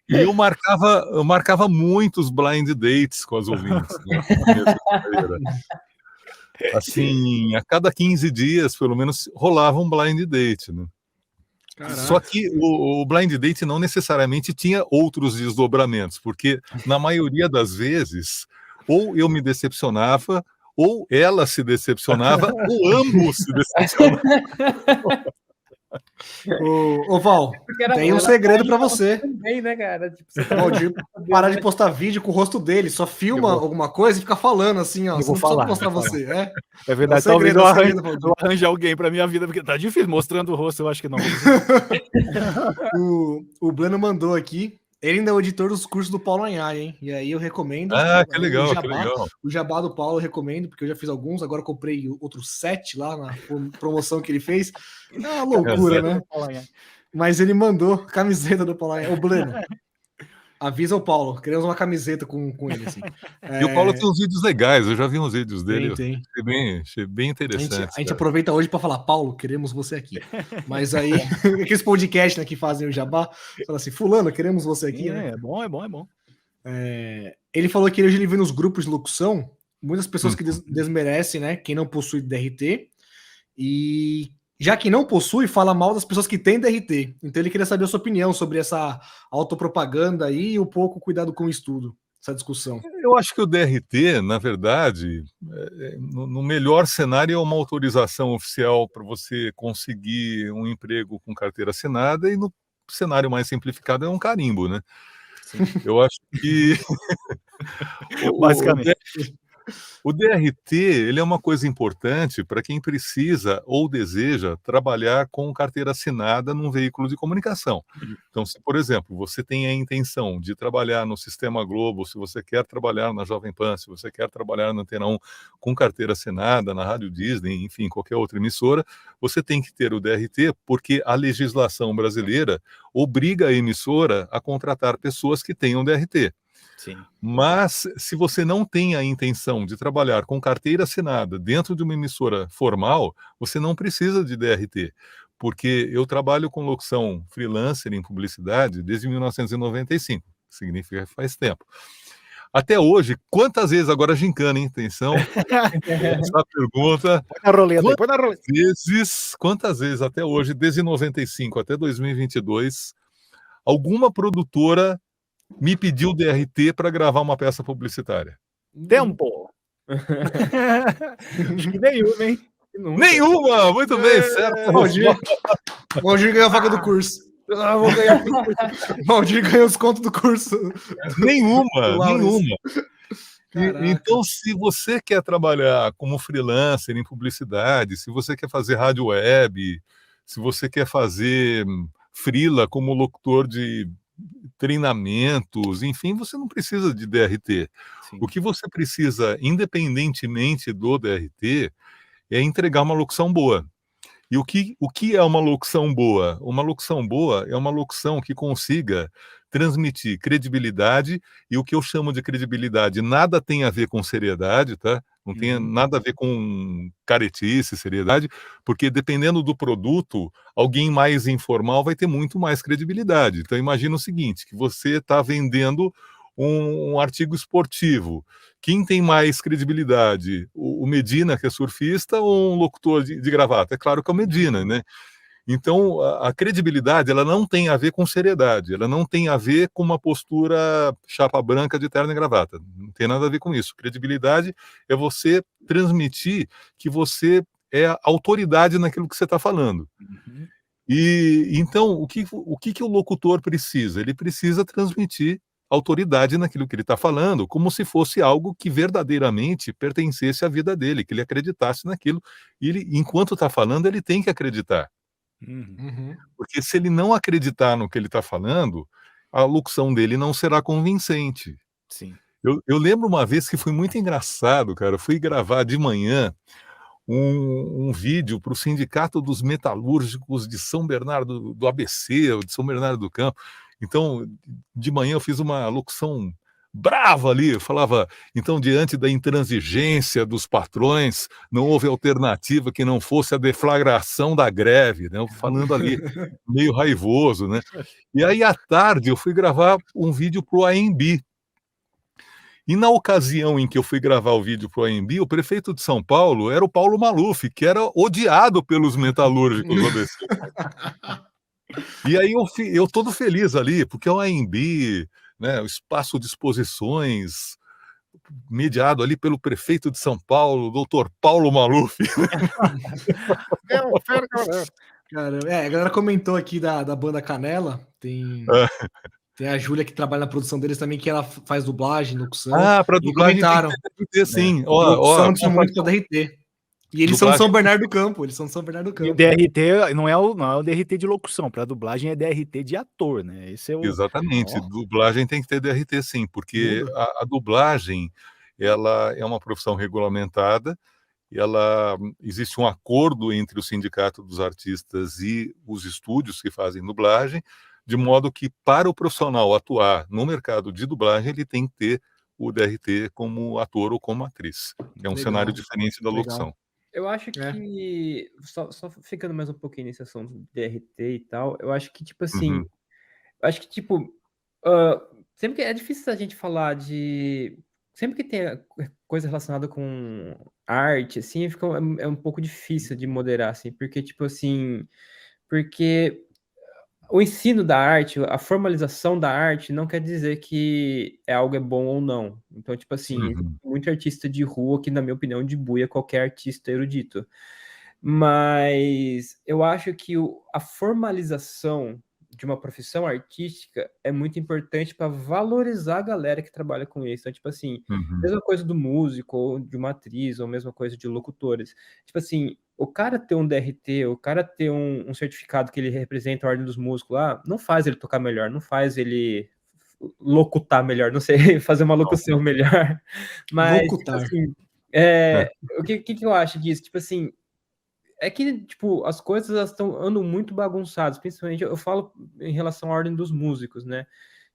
e eu marcava muitos blind dates com as ouvintes, né, no começo da carreira. Assim, a cada 15 dias, pelo menos, rolava um blind date, né. Só que o blind date não necessariamente tinha outros desdobramentos, porque na maioria das vezes, ou eu me decepcionava, ou ela se decepcionava, ou ambos se decepcionavam. Ô Val, tem um segredo pra você. Também, né, cara? Tipo, você tá parar de postar vídeo com o rosto dele, só filma alguma coisa e fica falando assim, ó. Eu vou falar, mostrar você, É verdade, segredo, talvez eu arranje alguém pra minha vida, porque tá difícil, mostrando o rosto, eu acho que não. O Bleno mandou aqui, ele ainda é o editor dos cursos do Paulo Anhai, hein? E aí eu recomendo. Que legal, o jabá do Paulo eu recomendo, porque eu já fiz alguns, agora eu comprei outros 7 lá na promoção que ele fez. É uma loucura, né? Mas ele mandou camiseta do Paulo Anhai. Ô, Bleno, avisa o Paulo, queremos uma camiseta com ele, assim. E o Paulo tem uns vídeos legais, eu já vi uns vídeos dele. Tem. Achei bem interessante. A gente aproveita hoje para falar, Paulo, queremos você aqui. Mas aí, aqueles podcasts, né, que fazem o jabá, fala assim, fulano, queremos você aqui, né? É bom. Ele falou que hoje ele vê nos grupos de locução muitas pessoas que desmerecem, né, quem não possui DRT, e já quem não possui, fala mal das pessoas que têm DRT. Então ele queria saber a sua opinião sobre essa autopropaganda aí e um pouco cuidado com o estudo, essa discussão. Eu acho que o DRT, na verdade, no melhor cenário, é uma autorização oficial para você conseguir um emprego com carteira assinada, e no cenário mais simplificado é um carimbo, né? Sim. Eu acho que basicamente o DRT, ele é uma coisa importante para quem precisa ou deseja trabalhar com carteira assinada num veículo de comunicação. Então, se, por exemplo, você tem a intenção de trabalhar no Sistema Globo, se você quer trabalhar na Jovem Pan, se você quer trabalhar na Antena 1 com carteira assinada, na Rádio Disney, enfim, qualquer outra emissora, você tem que ter o DRT, porque a legislação brasileira obriga a emissora a contratar pessoas que tenham DRT. Sim. Mas, se você não tem a intenção de trabalhar com carteira assinada dentro de uma emissora formal, você não precisa de DRT, porque eu trabalho com locução freelancer em publicidade desde 1995, significa que faz tempo. Até hoje, quantas vezes, agora gincana, hein? Atenção, essa pergunta. Quantas vezes até hoje, desde 95 até 2022, alguma produtora me pediu DRT para gravar uma peça publicitária? Tempo! Acho que nenhuma, hein? Nenhuma! Muito bem, certo. Valdir ganhou a vaga do curso. Vou ganhar. Valdir ganhou os contos do curso. Nenhuma. Então, se você quer trabalhar como freelancer em publicidade, se você quer fazer rádio web, se você quer fazer freela como locutor de treinamentos, enfim, você não precisa de DRT. Sim. O que você precisa, independentemente do DRT, é entregar uma locução boa. E o que é uma locução boa? Uma locução boa é uma locução que consiga transmitir credibilidade, e o que eu chamo de credibilidade nada tem a ver com seriedade, tá? Não tem nada a ver com caretice, seriedade, porque dependendo do produto, alguém mais informal vai ter muito mais credibilidade. Então imagina o seguinte, que você está vendendo um artigo esportivo. Quem tem mais credibilidade? O Medina, que é surfista, ou um locutor de gravata? É claro que é o Medina, né? Então, a credibilidade, ela não tem a ver com seriedade, ela não tem a ver com uma postura chapa branca de terno e gravata, não tem nada a ver com isso. Credibilidade é você transmitir que você é autoridade naquilo que você está falando. E então, o que o locutor precisa? Ele precisa transmitir autoridade naquilo que ele está falando, como se fosse algo que verdadeiramente pertencesse à vida dele, que ele acreditasse naquilo, e ele, enquanto está falando, ele tem que acreditar. Porque se ele não acreditar no que ele está falando, a locução dele não será convincente. Sim. Eu lembro uma vez que foi muito engraçado, cara. Eu fui gravar de manhã um vídeo para o Sindicato dos Metalúrgicos de São Bernardo do ABC, ou de São Bernardo do Campo. Então, de manhã eu fiz uma locução brava ali, eu falava, então, diante da intransigência dos patrões, não houve alternativa que não fosse a deflagração da greve, né? Eu falando ali, meio raivoso, né? E aí, à tarde, eu fui gravar um vídeo para o AMB. E na ocasião em que eu fui gravar o vídeo para o AMB, o prefeito de São Paulo era o Paulo Maluf, que era odiado pelos metalúrgicos ABC. E aí eu todo feliz ali, porque o AMB, né, o espaço de exposições, mediado ali pelo prefeito de São Paulo, doutor Paulo Maluf. Cara, a galera comentou aqui da banda Canela, tem a Júlia que trabalha na produção deles também, que ela faz dublagem, locução. Para e dublagem comentaram. tem que ter DRT, sim. Locução tinha muito para DRT. E eles são de São Bernardo do Campo. E o DRT não é o DRT de locução, para dublagem é DRT de ator, né? Esse é o... Exatamente, dublagem tem que ter DRT sim, porque a dublagem, ela é uma profissão regulamentada, existe um acordo entre o Sindicato dos Artistas e os estúdios que fazem dublagem, de modo que para o profissional atuar no mercado de dublagem, ele tem que ter o DRT como ator ou como atriz, que é um cenário diferente da locução. Eu acho que, só ficando mais um pouquinho nesse assunto do DRT e tal, eu acho que, tipo assim, sempre que é difícil a gente falar de... Sempre que tem coisa relacionada com arte, assim, é um pouco difícil de moderar, assim, porque, tipo assim, o ensino da arte, a formalização da arte, não quer dizer que algo é bom ou não. Então, tipo assim, existe muito artista de rua que, na minha opinião, debuia qualquer artista erudito. Mas eu acho que a formalização de uma profissão artística é muito importante para valorizar a galera que trabalha com isso. Então, tipo assim, mesma coisa do músico, ou de uma atriz, ou mesma coisa de locutores. Tipo assim, o cara ter um DRT, o cara ter um certificado que ele representa a ordem dos músicos lá, não faz ele tocar melhor, não faz ele locutar melhor, não sei, fazer uma locução melhor. Mas, tipo assim, o que eu acho disso? Tipo assim, é que, tipo, as coisas andam muito bagunçadas, principalmente eu falo em relação à ordem dos músicos, né?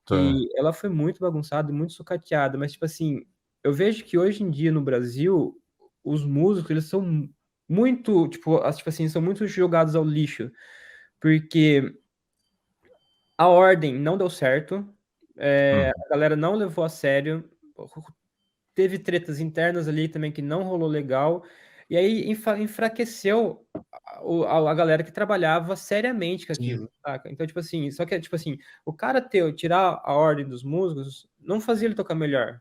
Que ela foi muito bagunçada e muito sucateada, mas, tipo assim, eu vejo que hoje em dia no Brasil, os músicos, eles são muito, tipo assim, são muito jogados ao lixo, porque a ordem não deu certo, a galera não levou a sério, teve tretas internas ali também que não rolou legal, e aí enfraqueceu a galera que trabalhava seriamente com aquilo, saca? Então, tipo assim, só que, tipo assim, o cara tirar a ordem dos músicos não fazia ele tocar melhor.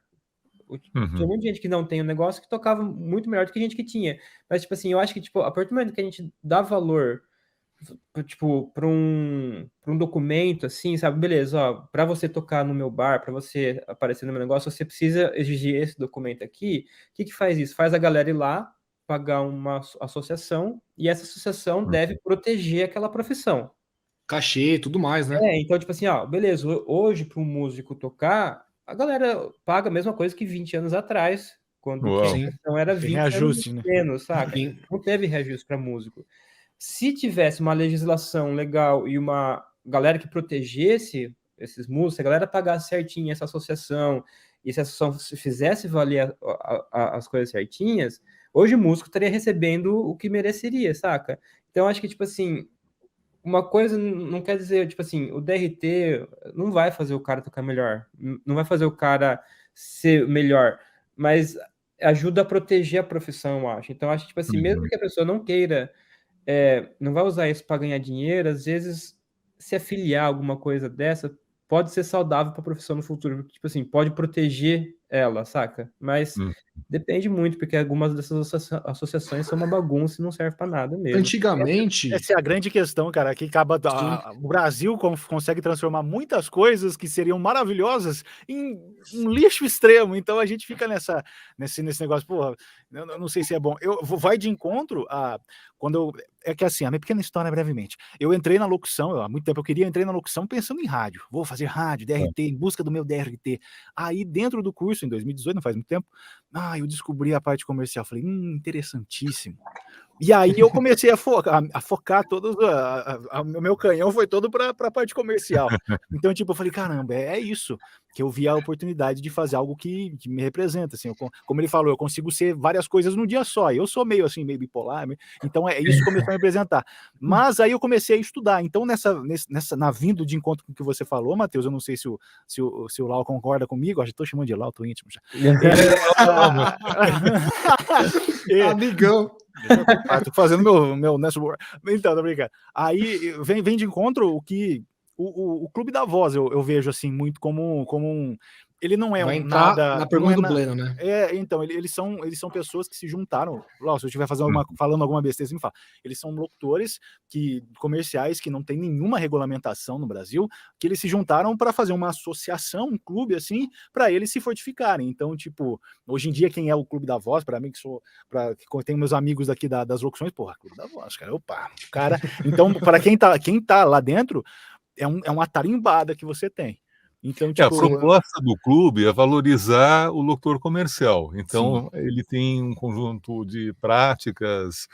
Tinha muita gente que não tem um negócio que tocava muito melhor do que gente que tinha. Mas, tipo assim, eu acho que, tipo, a partir do momento que a gente dá valor, tipo, para um documento, assim, sabe? Beleza, ó, para você tocar no meu bar, para você aparecer no meu negócio, você precisa exigir esse documento aqui. O que faz isso? Faz a galera ir lá, pagar uma associação, e essa associação deve proteger aquela profissão. Cachê e tudo mais, né? Então, tipo assim, ó, beleza, hoje para um músico tocar, a galera paga a mesma coisa que 20 anos atrás, quando a questão era 20 reajuste, anos menos, saca? Não teve reajuste para músico. Se tivesse uma legislação legal e uma galera que protegesse esses músicos, se a galera pagasse certinho essa associação, e se a associação fizesse valer as coisas certinhas, hoje o músico estaria recebendo o que mereceria, saca? Então, acho que, tipo assim, uma coisa não quer dizer, tipo assim, o DRT não vai fazer o cara tocar melhor, não vai fazer o cara ser melhor, mas ajuda a proteger a profissão, eu acho. Então, acho que, tipo assim, mesmo que a pessoa não queira, não vai usar isso para ganhar dinheiro, às vezes se afiliar a alguma coisa dessa pode ser saudável para a profissão no futuro, porque, tipo assim, pode proteger ela, saca? Mas depende muito, porque algumas dessas associações são uma bagunça e não servem para nada mesmo. Antigamente... Essa é a grande questão, cara, que acaba... o Brasil consegue transformar muitas coisas que seriam maravilhosas em um lixo extremo, então a gente fica nesse negócio, porra, eu não sei se é bom. Vai de encontro a... É que assim, a minha pequena história brevemente. Eu entrei na locução, há muito tempo eu queria entrar na locução pensando em rádio. Vou fazer rádio, DRT, em busca do meu DRT. Aí dentro do curso, em 2018, não faz muito tempo, eu descobri a parte comercial. Falei, interessantíssimo. E aí eu comecei a focar todos. O meu canhão foi todo para a parte comercial. Então, tipo, eu falei, caramba, é isso. Que eu vi a oportunidade de fazer algo que me representa. Assim, como ele falou, eu consigo ser várias coisas num dia só. Eu sou meio assim, meio bipolar. Então, isso começou a me representar. Mas aí eu comecei a estudar. Então, na vindo de encontro com o que você falou, Matheus, eu não sei se o Lau concorda comigo. Já estou chamando de Lau, tô íntimo já. Amigão. Tô fazendo meu network. Então, tô brincando. Aí vem de encontro o que o Clube da Voz eu vejo assim muito como um. Ele não é Vai entrar nada. na pergunta do Bleno, né? Então, eles são pessoas que se juntaram. Lá, se eu estiver falando alguma besteira, você me fala. Eles são locutores comerciais que não tem nenhuma regulamentação no Brasil, que eles se juntaram para fazer uma associação, um clube, assim, para eles se fortificarem. Então, tipo, hoje em dia, quem é o Clube da Voz, para mim, que tenho meus amigos daqui das locuções, porra, Clube da Voz, cara, opa, cara. Então, para quem tá lá dentro, é uma tarimbada que você tem. Então, tipo, a proposta do clube é valorizar o locutor comercial. Então, ele tem um conjunto de práticas,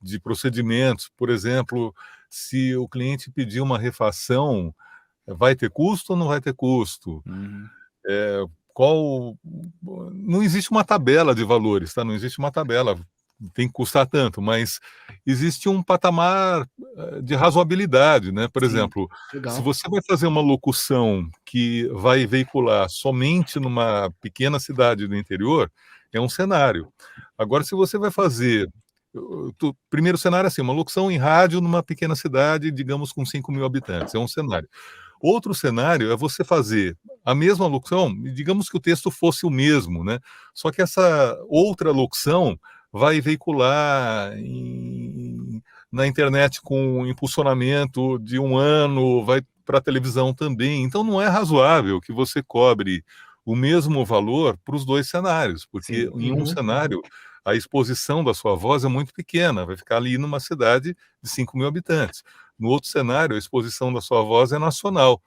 de procedimentos. Por exemplo, se o cliente pedir uma refação, vai ter custo ou não vai ter custo? Não existe uma tabela de valores, tá? Não existe uma tabela. Tem que custar tanto, mas existe um patamar de razoabilidade, né? Por exemplo, se você vai fazer uma locução que vai veicular somente numa pequena cidade do interior, é um cenário. Agora, se você vai fazer... primeiro cenário é assim, uma locução em rádio numa pequena cidade, digamos, com 5.000 habitantes, é um cenário. Outro cenário é você fazer a mesma locução, digamos que o texto fosse o mesmo, né? Só que essa outra locução vai veicular na internet com impulsionamento de 1 ano, vai para a televisão também. Então, não é razoável que você cobre o mesmo valor para os dois cenários, porque em um cenário a exposição da sua voz é muito pequena, vai ficar ali numa cidade de 5.000 habitantes. No outro cenário, a exposição da sua voz é nacional.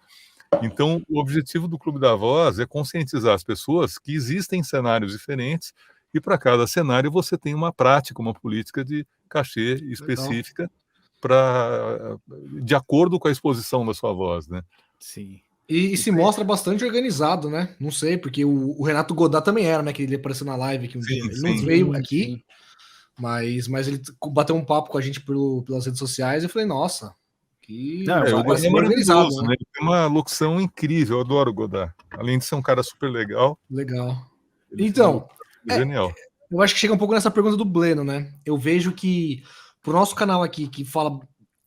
Então, o objetivo do Clube da Voz é conscientizar as pessoas que existem cenários diferentes e para cada cenário você tem uma prática, uma política de cachê específica de acordo com a exposição da sua voz, né? Sim. E se mostra bastante organizado, né? Não sei, porque o Renato Godot também era, né? Que ele apareceu na live aqui um dia. Ele não veio aqui, mas ele bateu um papo com a gente pelas redes sociais e eu falei, nossa, que parece organizado, né? Ele tem uma locução incrível, eu adoro o Godot. Além de ser um cara super legal. Legal. Então, genial. Eu acho que chega um pouco nessa pergunta do Bleno, né? Eu vejo que pro nosso canal aqui, que fala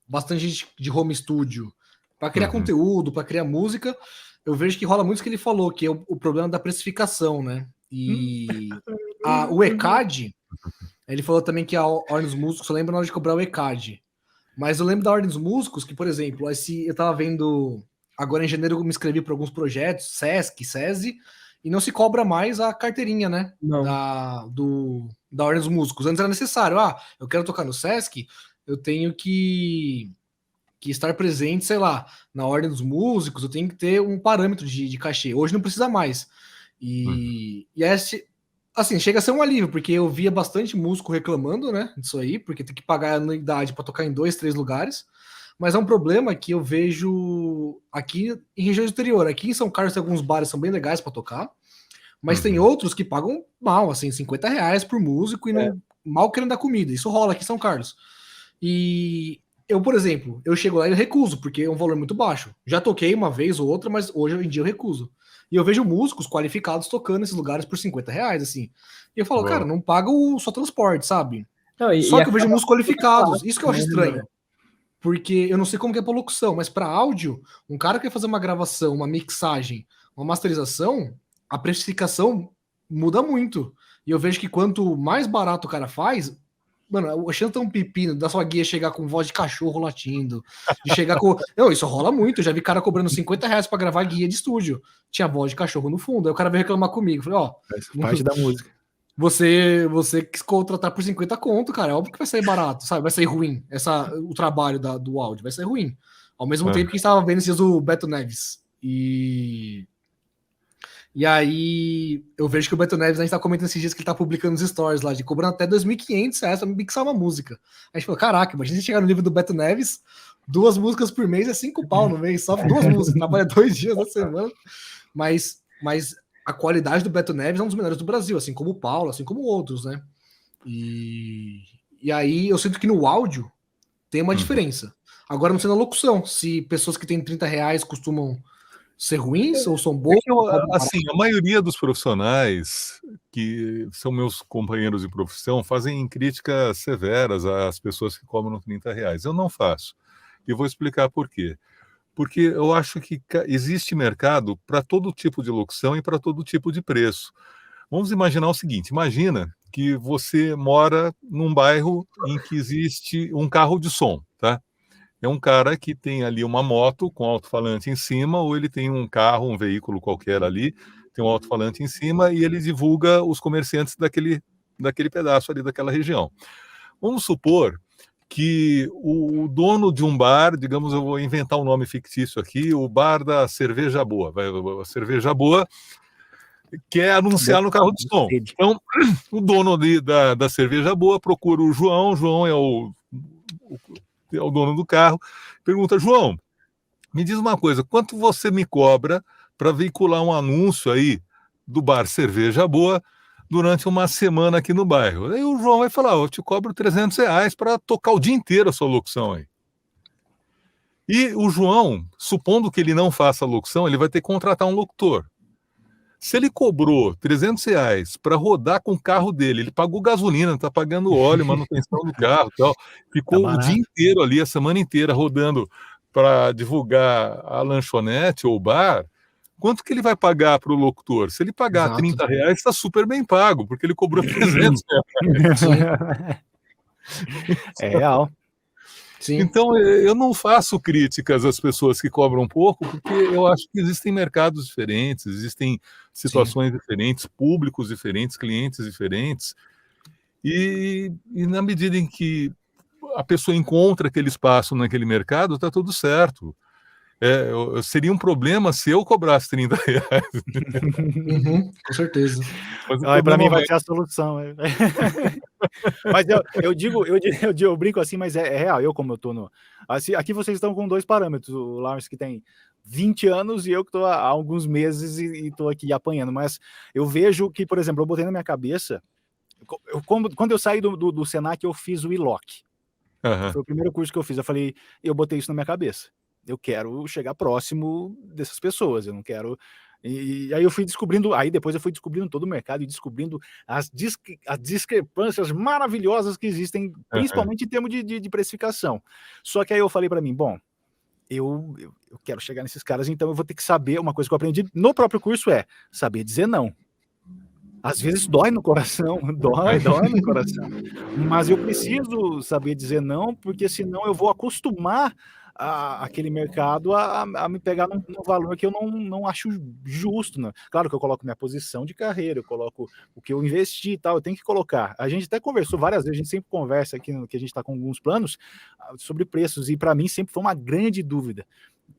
bastante gente de home studio, para criar conteúdo, para criar música, eu vejo que rola muito o que ele falou, que é o problema da precificação, né? E o ECAD, ele falou também que a Ordem dos Músicos, eu lembro na hora de cobrar o ECAD. Mas eu lembro da Ordem dos Músicos, que, por exemplo, eu tava vendo, agora em janeiro eu me inscrevi para alguns projetos, SESC, SESI, e não se cobra mais a carteirinha, né? Da Ordem dos Músicos. Antes era necessário. Eu quero tocar no Sesc, eu tenho que estar presente, sei lá, na Ordem dos Músicos, eu tenho que ter um parâmetro de cachê. Hoje não precisa mais. E assim, chega a ser um alívio, porque eu via bastante músico reclamando, né? Disso aí, porque tem que pagar a anuidade para tocar em 2, 3 lugares. Mas é um problema que eu vejo aqui em região exterior. Aqui em São Carlos tem alguns bares que são bem legais para tocar, mas tem outros que pagam mal, assim, R$50 por músico e não, mal querendo dar comida. Isso rola aqui em São Carlos. E eu, por exemplo, eu chego lá e recuso, porque é um valor muito baixo. Já toquei uma vez ou outra, mas hoje em dia eu recuso. E eu vejo músicos qualificados tocando nesses lugares por R$50, assim. E eu falo, cara, não paga o só transporte, sabe? Só que eu vejo músicos qualificados. Isso que eu acho estranho. Porque eu não sei como que é pra locução, mas para áudio, um cara que quer fazer uma gravação, uma mixagem, uma masterização, a precificação muda muito. E eu vejo que quanto mais barato o cara faz, mano, a chance de um pepino da sua guia chegar com voz de cachorro latindo, de chegar com... Não, isso rola muito. Eu já vi cara cobrando R$50 pra gravar guia de estúdio. Tinha voz de cachorro no fundo. Aí o cara veio reclamar comigo. Falei, parte da música. Você quis contratar por 50 conto, cara. É óbvio que vai sair barato, sabe? Vai sair ruim. O trabalho do áudio vai sair ruim. Ao mesmo tempo que estava vendo esses dias o Beto Neves. E E aí eu vejo que o Beto Neves, a gente tá comentando esses dias que ele tá publicando os stories lá, de cobrando até R$2.500 pra mixar uma música. A gente falou, caraca, imagina se chegar no nível do Beto Neves, 2 músicas por mês é 5 pau no mês, só 2 músicas, trabalha 2 dias na semana. Mas a qualidade do Beto Neves é um dos melhores do Brasil, assim como o Paulo, assim como outros, né? E aí eu sinto que no áudio tem uma diferença. Agora não sei na locução, se pessoas que têm R$30 costumam ser ruins ou são bons. Assim, a maioria dos profissionais que são meus companheiros de profissão fazem críticas severas às pessoas que cobram R$30. Eu não faço. E vou explicar por quê. Porque eu acho que existe mercado para todo tipo de locução e para todo tipo de preço. Vamos imaginar o seguinte: imagina que você mora num bairro em que existe um carro de som, tá? É um cara que tem ali uma moto com alto-falante em cima, ou ele tem um carro, um veículo qualquer ali, tem um alto-falante em cima, e ele divulga os comerciantes daquele pedaço ali, daquela região. Vamos supor que o dono de um bar, digamos, eu vou inventar um nome fictício aqui, o bar da Cerveja Boa. A Cerveja Boa quer anunciar no carro de som. Então, o dono ali da Cerveja Boa procura o João é o dono do carro, pergunta: João, me diz uma coisa, quanto você me cobra para veicular um anúncio aí do bar Cerveja Boa durante uma semana aqui no bairro? Aí o João vai falar: eu te cobro R$300 para tocar o dia inteiro a sua locução aí. E o João, supondo que ele não faça a locução, ele vai ter que contratar um locutor. Se ele cobrou R$300 para rodar com o carro dele, ele pagou gasolina, está pagando óleo, manutenção do carro e tal, ficou o dia inteiro ali, a semana inteira, rodando para divulgar a lanchonete ou o bar, quanto que ele vai pagar para o locutor? Se ele pagar R$30, está super bem pago, porque ele cobrou R$300. É real. Sim. Então, eu não faço críticas às pessoas que cobram pouco, porque eu acho que existem mercados diferentes, existem situações diferentes, públicos diferentes, clientes diferentes, e na medida em que a pessoa encontra aquele espaço naquele mercado, está tudo certo. Seria um problema se eu cobrasse R$30. Com certeza. Para mim vai ser a solução. Mas eu brinco assim, mas é real. Eu, como eu tô no. Assim, aqui vocês estão com 2 parâmetros. O Lawrence, que tem 20 anos, e eu que estou há alguns meses e estou aqui apanhando. Mas eu vejo que, por exemplo, eu botei na minha cabeça. Quando eu saí do Senac, eu fiz o ILOC. Foi o primeiro curso que eu fiz. Eu botei isso na minha cabeça. Eu quero chegar próximo dessas pessoas. Eu não quero. E aí eu fui descobrindo, depois eu fui descobrindo todo o mercado e descobrindo as discrepâncias maravilhosas que existem, principalmente em termos de precificação. Só que aí eu falei para mim, bom, eu quero chegar nesses caras, então eu vou ter que saber, uma coisa que eu aprendi no próprio curso é saber dizer não. Às vezes dói no coração, dói no coração, mas eu preciso saber dizer não, porque senão eu vou acostumar aquele mercado a me pegar num valor que eu não acho justo, né? Claro que eu coloco minha posição de carreira, eu coloco o que eu investi e tal, eu tenho que colocar. A gente até conversou várias vezes, a gente sempre conversa aqui, que a gente está com alguns planos sobre preços, e para mim sempre foi uma grande dúvida,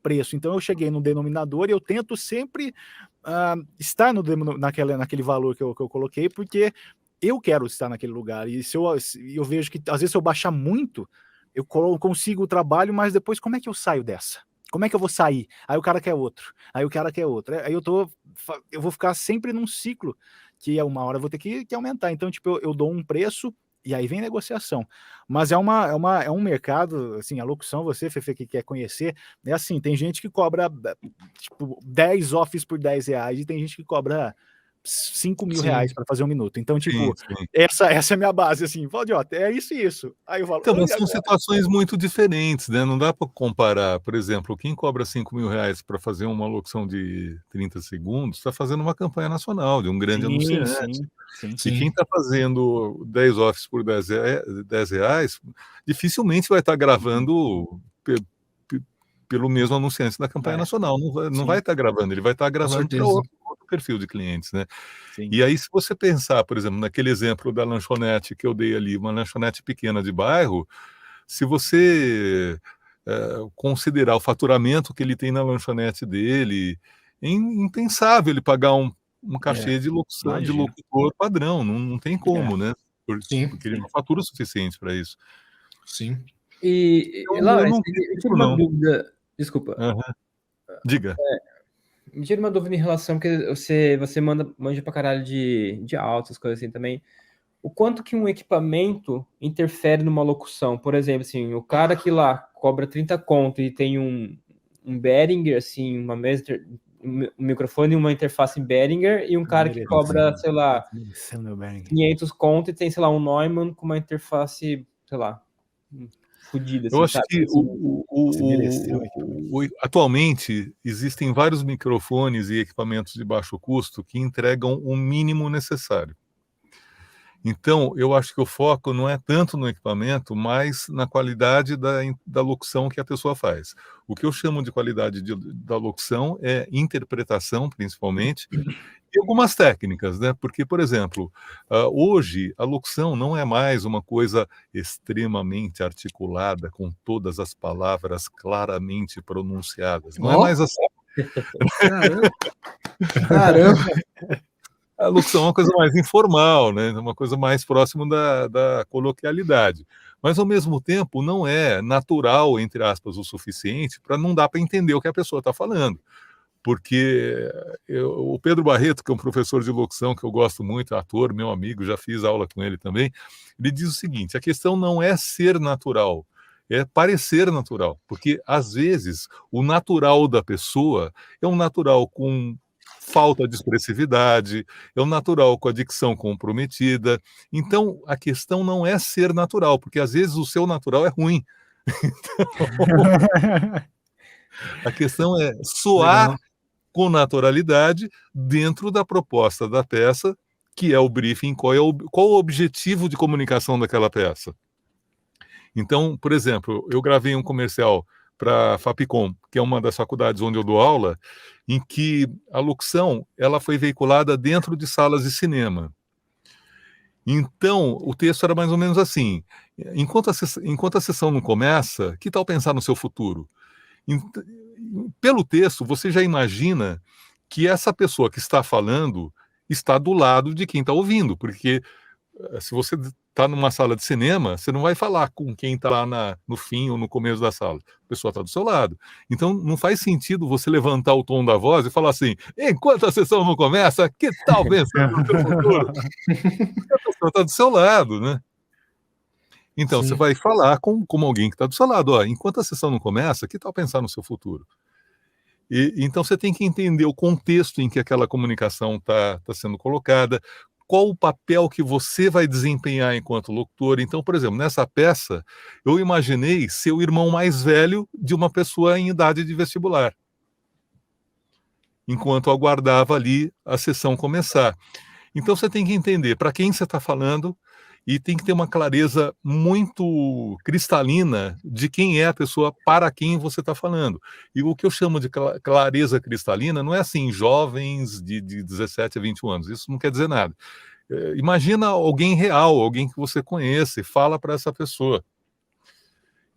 preço. Então eu cheguei no denominador e eu tento sempre estar naquele valor que eu coloquei, porque eu quero estar naquele lugar, e se eu vejo que às vezes se eu baixar muito, eu consigo o trabalho, mas depois como é que eu saio dessa? Como é que eu vou sair? Aí o cara quer outro, aí o cara quer outro, aí eu vou ficar sempre num ciclo, que uma hora eu vou ter que aumentar. Então, tipo, eu dou um preço, e aí vem negociação. Mas é um mercado, assim, a locução, você, Fefe, que quer conhecer, é assim, tem gente que cobra, tipo, 10 offs por R$10, e tem gente que cobra R$5.000 para fazer um minuto. Então, tipo, essa é a minha base, assim, Valdiota, é isso e isso. Aí eu falo, então, mas são situações muito diferentes, né? Não dá para comparar, por exemplo, quem cobra R$5.000 para fazer uma locução de 30 segundos está fazendo uma campanha nacional de um grande anunciante. E quem está fazendo 10 offs por R$10 dificilmente vai estar gravando pelo mesmo anunciante da campanha nacional. Não vai estar gravando, ele vai estar gravando para outro perfil de clientes, né? E aí, se você pensar, por exemplo, naquele exemplo da lanchonete que eu dei ali, uma lanchonete pequena de bairro, se você considerar o faturamento que ele tem na lanchonete dele, é impensável ele pagar um um cachê de locução, de imagino. locutor padrão, não tem como, né? Sim. Porque ele não fatura o suficiente para isso. Sim. E Eu Laura, não eu critico, tive uma não. dúvida. Desculpa. Aham. Diga. Me tira uma dúvida em relação que você manja pra caralho de áudio, essas coisas assim também. O quanto que um equipamento interfere numa locução? Por exemplo, assim, o cara que lá cobra 30 conto e tem um Behringer, assim, uma mesa, um microfone e uma interface em Behringer, e um cara que cobra, sei lá, 500 conto e tem, sei lá, um Neumann com uma interface, sei lá, fodida, Eu assim, acho sabe? que Você mereceu, atualmente existem vários microfones e equipamentos de baixo custo que entregam o mínimo necessário. Então, eu acho que o foco não é tanto no equipamento, mas na qualidade da locução que a pessoa faz. O que eu chamo de qualidade da locução é interpretação, principalmente, e algumas técnicas, né? Porque, por exemplo, hoje a locução não é mais uma coisa extremamente articulada, com todas as palavras claramente pronunciadas. Não é mais assim. Caramba. Caramba. A locução é uma coisa mais informal, né? Uma coisa mais próxima da coloquialidade. Mas, ao mesmo tempo, não é natural, entre aspas, o suficiente para não dar para entender o que a pessoa está falando. Porque o Pedro Barreto, que é um professor de locução que eu gosto muito, ator, meu amigo, já fiz aula com ele também, ele diz o seguinte: a questão não é ser natural, é parecer natural. Porque, às vezes, o natural da pessoa é um natural com falta de expressividade, é um natural com a dicção comprometida. Então, a questão não é ser natural, porque às vezes o seu natural é ruim. A questão é soar Legal. com naturalidade dentro da proposta da peça, que é o briefing, qual o objetivo de comunicação daquela peça. Então, por exemplo, eu gravei um comercial para a Fapcom, que é uma das faculdades onde eu dou aula, em que a locução ela foi veiculada dentro de salas de cinema. Então, o texto era mais ou menos assim: enquanto a sessão não começa, que tal pensar no seu futuro? Pelo texto, você já imagina que essa pessoa que está falando está do lado de quem está ouvindo, porque se você está numa sala de cinema, você não vai falar com quem está lá no fim ou no começo da sala. A pessoa está do seu lado. Então, não faz sentido você levantar o tom da voz e falar assim: enquanto a sessão não começa, que tal pensar no seu futuro? Porque a pessoa está do seu lado, né? Então, Sim. você vai falar com alguém que está do seu lado. Ó, enquanto a sessão não começa, que tal pensar no seu futuro? Então, você tem que entender o contexto em que aquela comunicação está sendo colocada, qual o papel que você vai desempenhar enquanto locutor. Então, por exemplo, nessa peça, eu imaginei ser o irmão mais velho de uma pessoa em idade de vestibular, enquanto aguardava ali a sessão começar. Então, você tem que entender para quem você está falando e tem que ter uma clareza muito cristalina de quem é a pessoa para quem você está falando. E o que eu chamo de clareza cristalina não é assim, jovens de 17 a 21 anos, isso não quer dizer nada. Imagina alguém real, alguém que você conhece, fala para essa pessoa.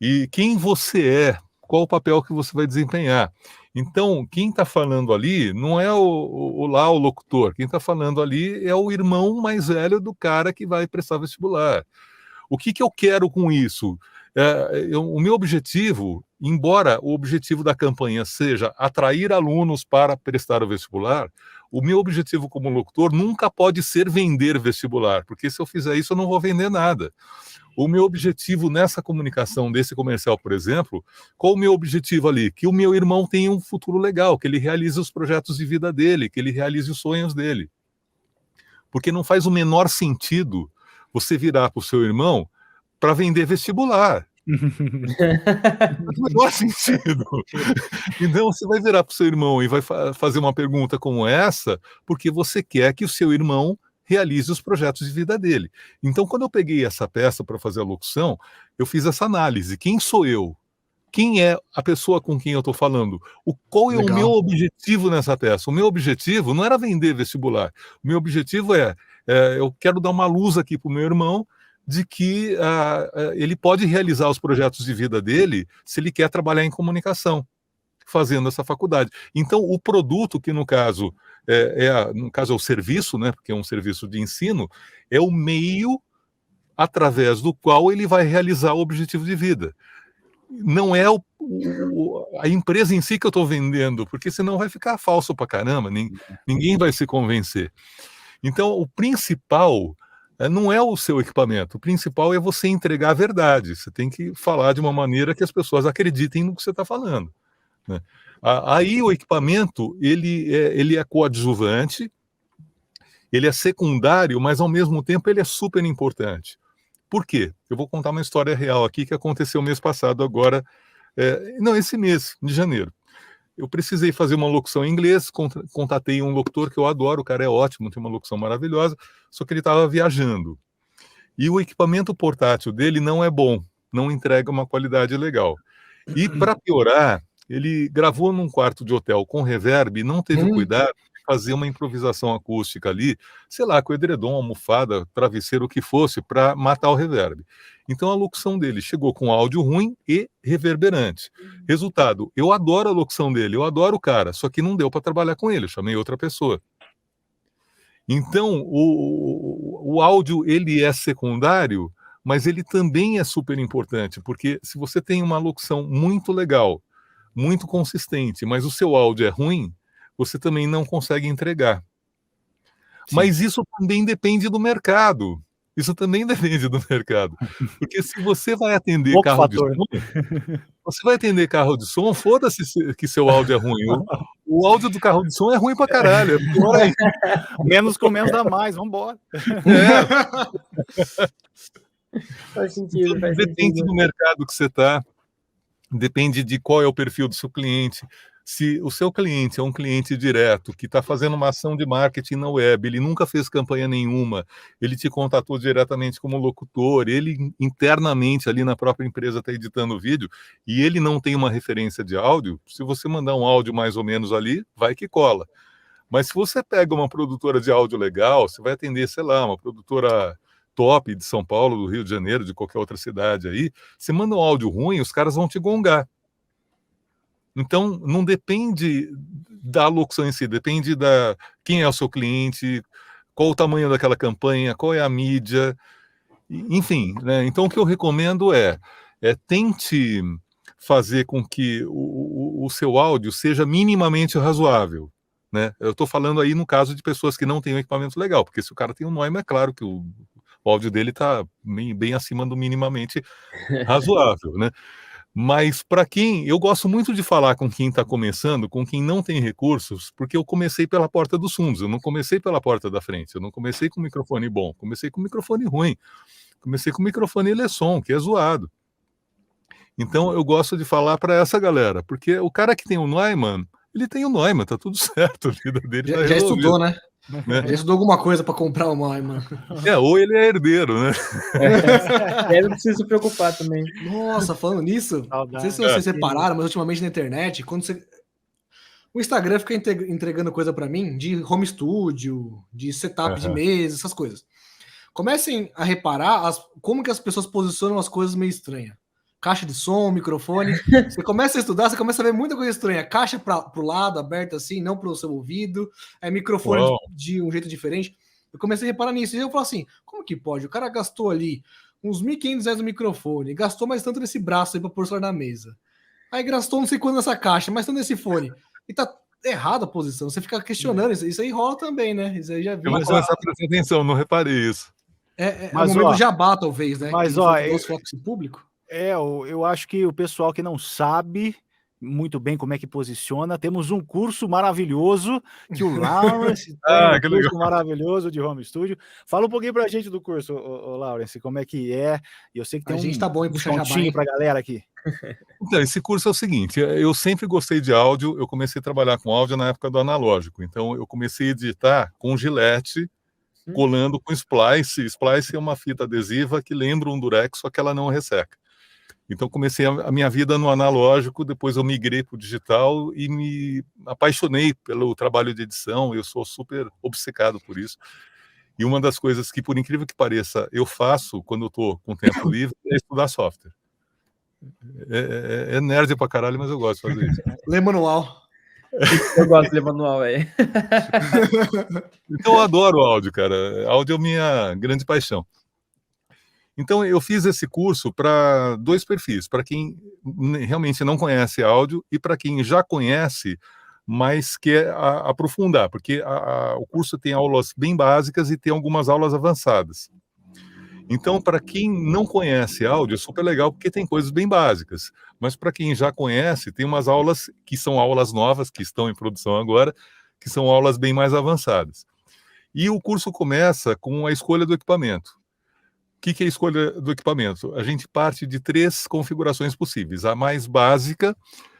E quem você é, qual o papel que você vai desempenhar. Então, quem está falando ali não é o locutor, quem está falando ali é o irmão mais velho do cara que vai prestar vestibular. O que eu quero com isso? O meu objetivo, embora o objetivo da campanha seja atrair alunos para prestar o vestibular, o meu objetivo como locutor nunca pode ser vender vestibular, porque se eu fizer isso eu não vou vender nada. O meu objetivo nessa comunicação desse comercial, por exemplo, qual o meu objetivo ali? Que o meu irmão tenha um futuro legal, que ele realize os projetos de vida dele, que ele realize os sonhos dele. Porque não faz o menor sentido você virar para o seu irmão para vender vestibular. Não faz o menor sentido. Então você vai virar para o seu irmão e vai fazer uma pergunta como essa, porque você quer que o seu irmão realize os projetos de vida dele. Então, quando eu peguei essa peça para fazer a locução, eu fiz essa análise. Quem sou eu? Quem é a pessoa com quem eu estou falando? Qual é o meu objetivo nessa peça? O meu objetivo não era vender vestibular. O meu objetivo eu quero dar uma luz aqui para o meu irmão de que ele pode realizar os projetos de vida dele se ele quer trabalhar em comunicação. fazendo essa faculdade. Então, o produto, que no caso é o serviço, né, porque é um serviço de ensino, é o meio através do qual ele vai realizar o objetivo de vida. Não é a empresa em si que eu estou vendendo, porque senão vai ficar falso pra caramba, ninguém vai se convencer. Então, o principal não é o seu equipamento, o principal é você entregar a verdade. Você tem que falar de uma maneira que as pessoas acreditem no que você está falando, né? Aí o equipamento, ele é coadjuvante, ele é secundário, mas ao mesmo tempo ele é super importante. Por quê? Eu vou contar uma história real aqui que aconteceu mês passado agora, esse mês, de janeiro. Eu precisei fazer uma locução em inglês, contatei um locutor que eu adoro, o cara é ótimo, tem uma locução maravilhosa, só que ele estava viajando. E o equipamento portátil dele não é bom, não entrega uma qualidade legal. E para piorar, ele gravou num quarto de hotel com reverb e não teve cuidado de fazer uma improvisação acústica ali, sei lá, com edredom, almofada, travesseiro, o que fosse, para matar o reverb. Então a locução dele chegou com áudio ruim e reverberante. Resultado, eu adoro a locução dele, eu adoro o cara, só que não deu para trabalhar com ele, eu chamei outra pessoa. Então, o áudio, ele é secundário, mas ele também é super importante, porque se você tem uma locução muito legal, muito consistente, mas o seu áudio é ruim, você também não consegue entregar. Sim. Mas isso também depende do mercado. Isso também depende do mercado. Porque se você vai atender carro de som, você vai atender carro de som, foda-se que seu áudio é ruim. O áudio do carro de som é ruim pra caralho. Menos com menos dá mais, vambora. Faz sentido, então, depende do mercado que você está, depende de qual é o perfil do seu cliente. Se o seu cliente é um cliente direto, que está fazendo uma ação de marketing na web, ele nunca fez campanha nenhuma, ele te contatou diretamente como locutor, ele internamente ali na própria empresa está editando o vídeo, e ele não tem uma referência de áudio, se você mandar um áudio mais ou menos ali, vai que cola. Mas se você pega uma produtora de áudio legal, você vai atender, sei lá, uma produtora top de São Paulo, do Rio de Janeiro, de qualquer outra cidade aí, você manda um áudio ruim, os caras vão te gongar. Então, não depende da locução em si, depende da quem é o seu cliente, qual o tamanho daquela campanha, qual é a mídia, enfim, né? Então, o que eu recomendo tente fazer com que o seu áudio seja minimamente razoável, né? Eu estou falando aí no caso de pessoas que não têm um equipamento legal, porque se o cara tem um Neumann, é claro que o áudio dele está bem acima do minimamente razoável, né? Mas para quem... Eu gosto muito de falar com quem está começando, com quem não tem recursos, porque eu comecei pela porta dos fundos, eu não comecei pela porta da frente, eu não comecei com microfone bom, comecei com microfone ruim, comecei com microfone Leson, que é zoado. Então eu gosto de falar para essa galera, porque o cara que tem o Neumann, ele tem o Neumann, tá tudo certo, a vida dele já estudou, né? Já estudou alguma coisa para comprar o Neumann. Ou ele é herdeiro, né? Ele não precisa se preocupar também. Nossa, falando nisso, não sei se vocês separaram, mas ultimamente na internet, quando você... O Instagram fica entregando coisa para mim de home studio, de setup de mesa, essas coisas. Comecem a reparar como que as pessoas posicionam as coisas meio estranhas. Caixa de som, microfone. Você começa a estudar, você começa a ver muita coisa estranha. Caixa pro lado, aberta assim, não pro seu ouvido. Microfone de um jeito diferente. Eu comecei a reparar nisso. E eu falo assim, como que pode? O cara gastou ali uns R$1.500 no microfone, gastou mais tanto nesse braço aí pra pôr na mesa. Aí gastou não sei quanto nessa caixa, mais tanto nesse fone. E tá errada a posição. Você fica questionando. Isso aí rola também, né? Isso aí já vi. Eu vou começar a prestar atenção, não reparei isso. Mas, o momento do jabá, talvez, né? Mas, foco público. Eu acho que o pessoal que não sabe muito bem como é que posiciona, temos um curso maravilhoso que o Lawrence tem, curso maravilhoso de home studio. Fala um pouquinho pra gente do curso, o Lawrence, como é que é, e eu sei que tem a gente tá bom em puxar pontinho pra galera aqui. Então, esse curso é o seguinte, eu sempre gostei de áudio, eu comecei a trabalhar com áudio na época do analógico, então eu comecei a editar com Gillette, colando com Splice. Splice é uma fita adesiva que lembra um Durex, só que ela não resseca. Então comecei a minha vida no analógico, depois eu migrei para o digital e me apaixonei pelo trabalho de edição, eu sou super obcecado por isso. E uma das coisas que, por incrível que pareça, eu faço quando eu estou com tempo livre é estudar software. É nerd pra caralho, mas eu gosto de fazer isso. Lê manual. Eu gosto de ler manual, velho. Então eu adoro áudio, cara. Áudio é minha grande paixão. Então eu fiz esse curso para 2 perfis, para quem realmente não conhece áudio e para quem já conhece, mas quer aprofundar, porque o curso tem aulas bem básicas e tem algumas aulas avançadas. Então, para quem não conhece áudio, é super legal porque tem coisas bem básicas. Mas para quem já conhece, tem umas aulas que são aulas novas, que estão em produção agora, que são aulas bem mais avançadas. E o curso começa com a escolha do equipamento. O que é a escolha do equipamento? A gente parte de 3 configurações possíveis. A mais básica,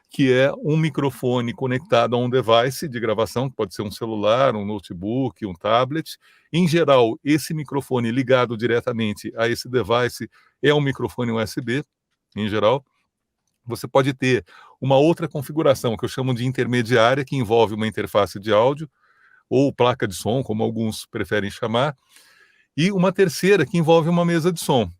que é um microfone conectado a um device de gravação, que pode ser um celular, um notebook, um tablet. Em geral, esse microfone ligado diretamente a esse device é um microfone USB, em geral. Você pode ter uma outra configuração, que eu chamo de intermediária, que envolve uma interface de áudio, ou placa de som, como alguns preferem chamar, e uma terceira, que envolve uma mesa de som.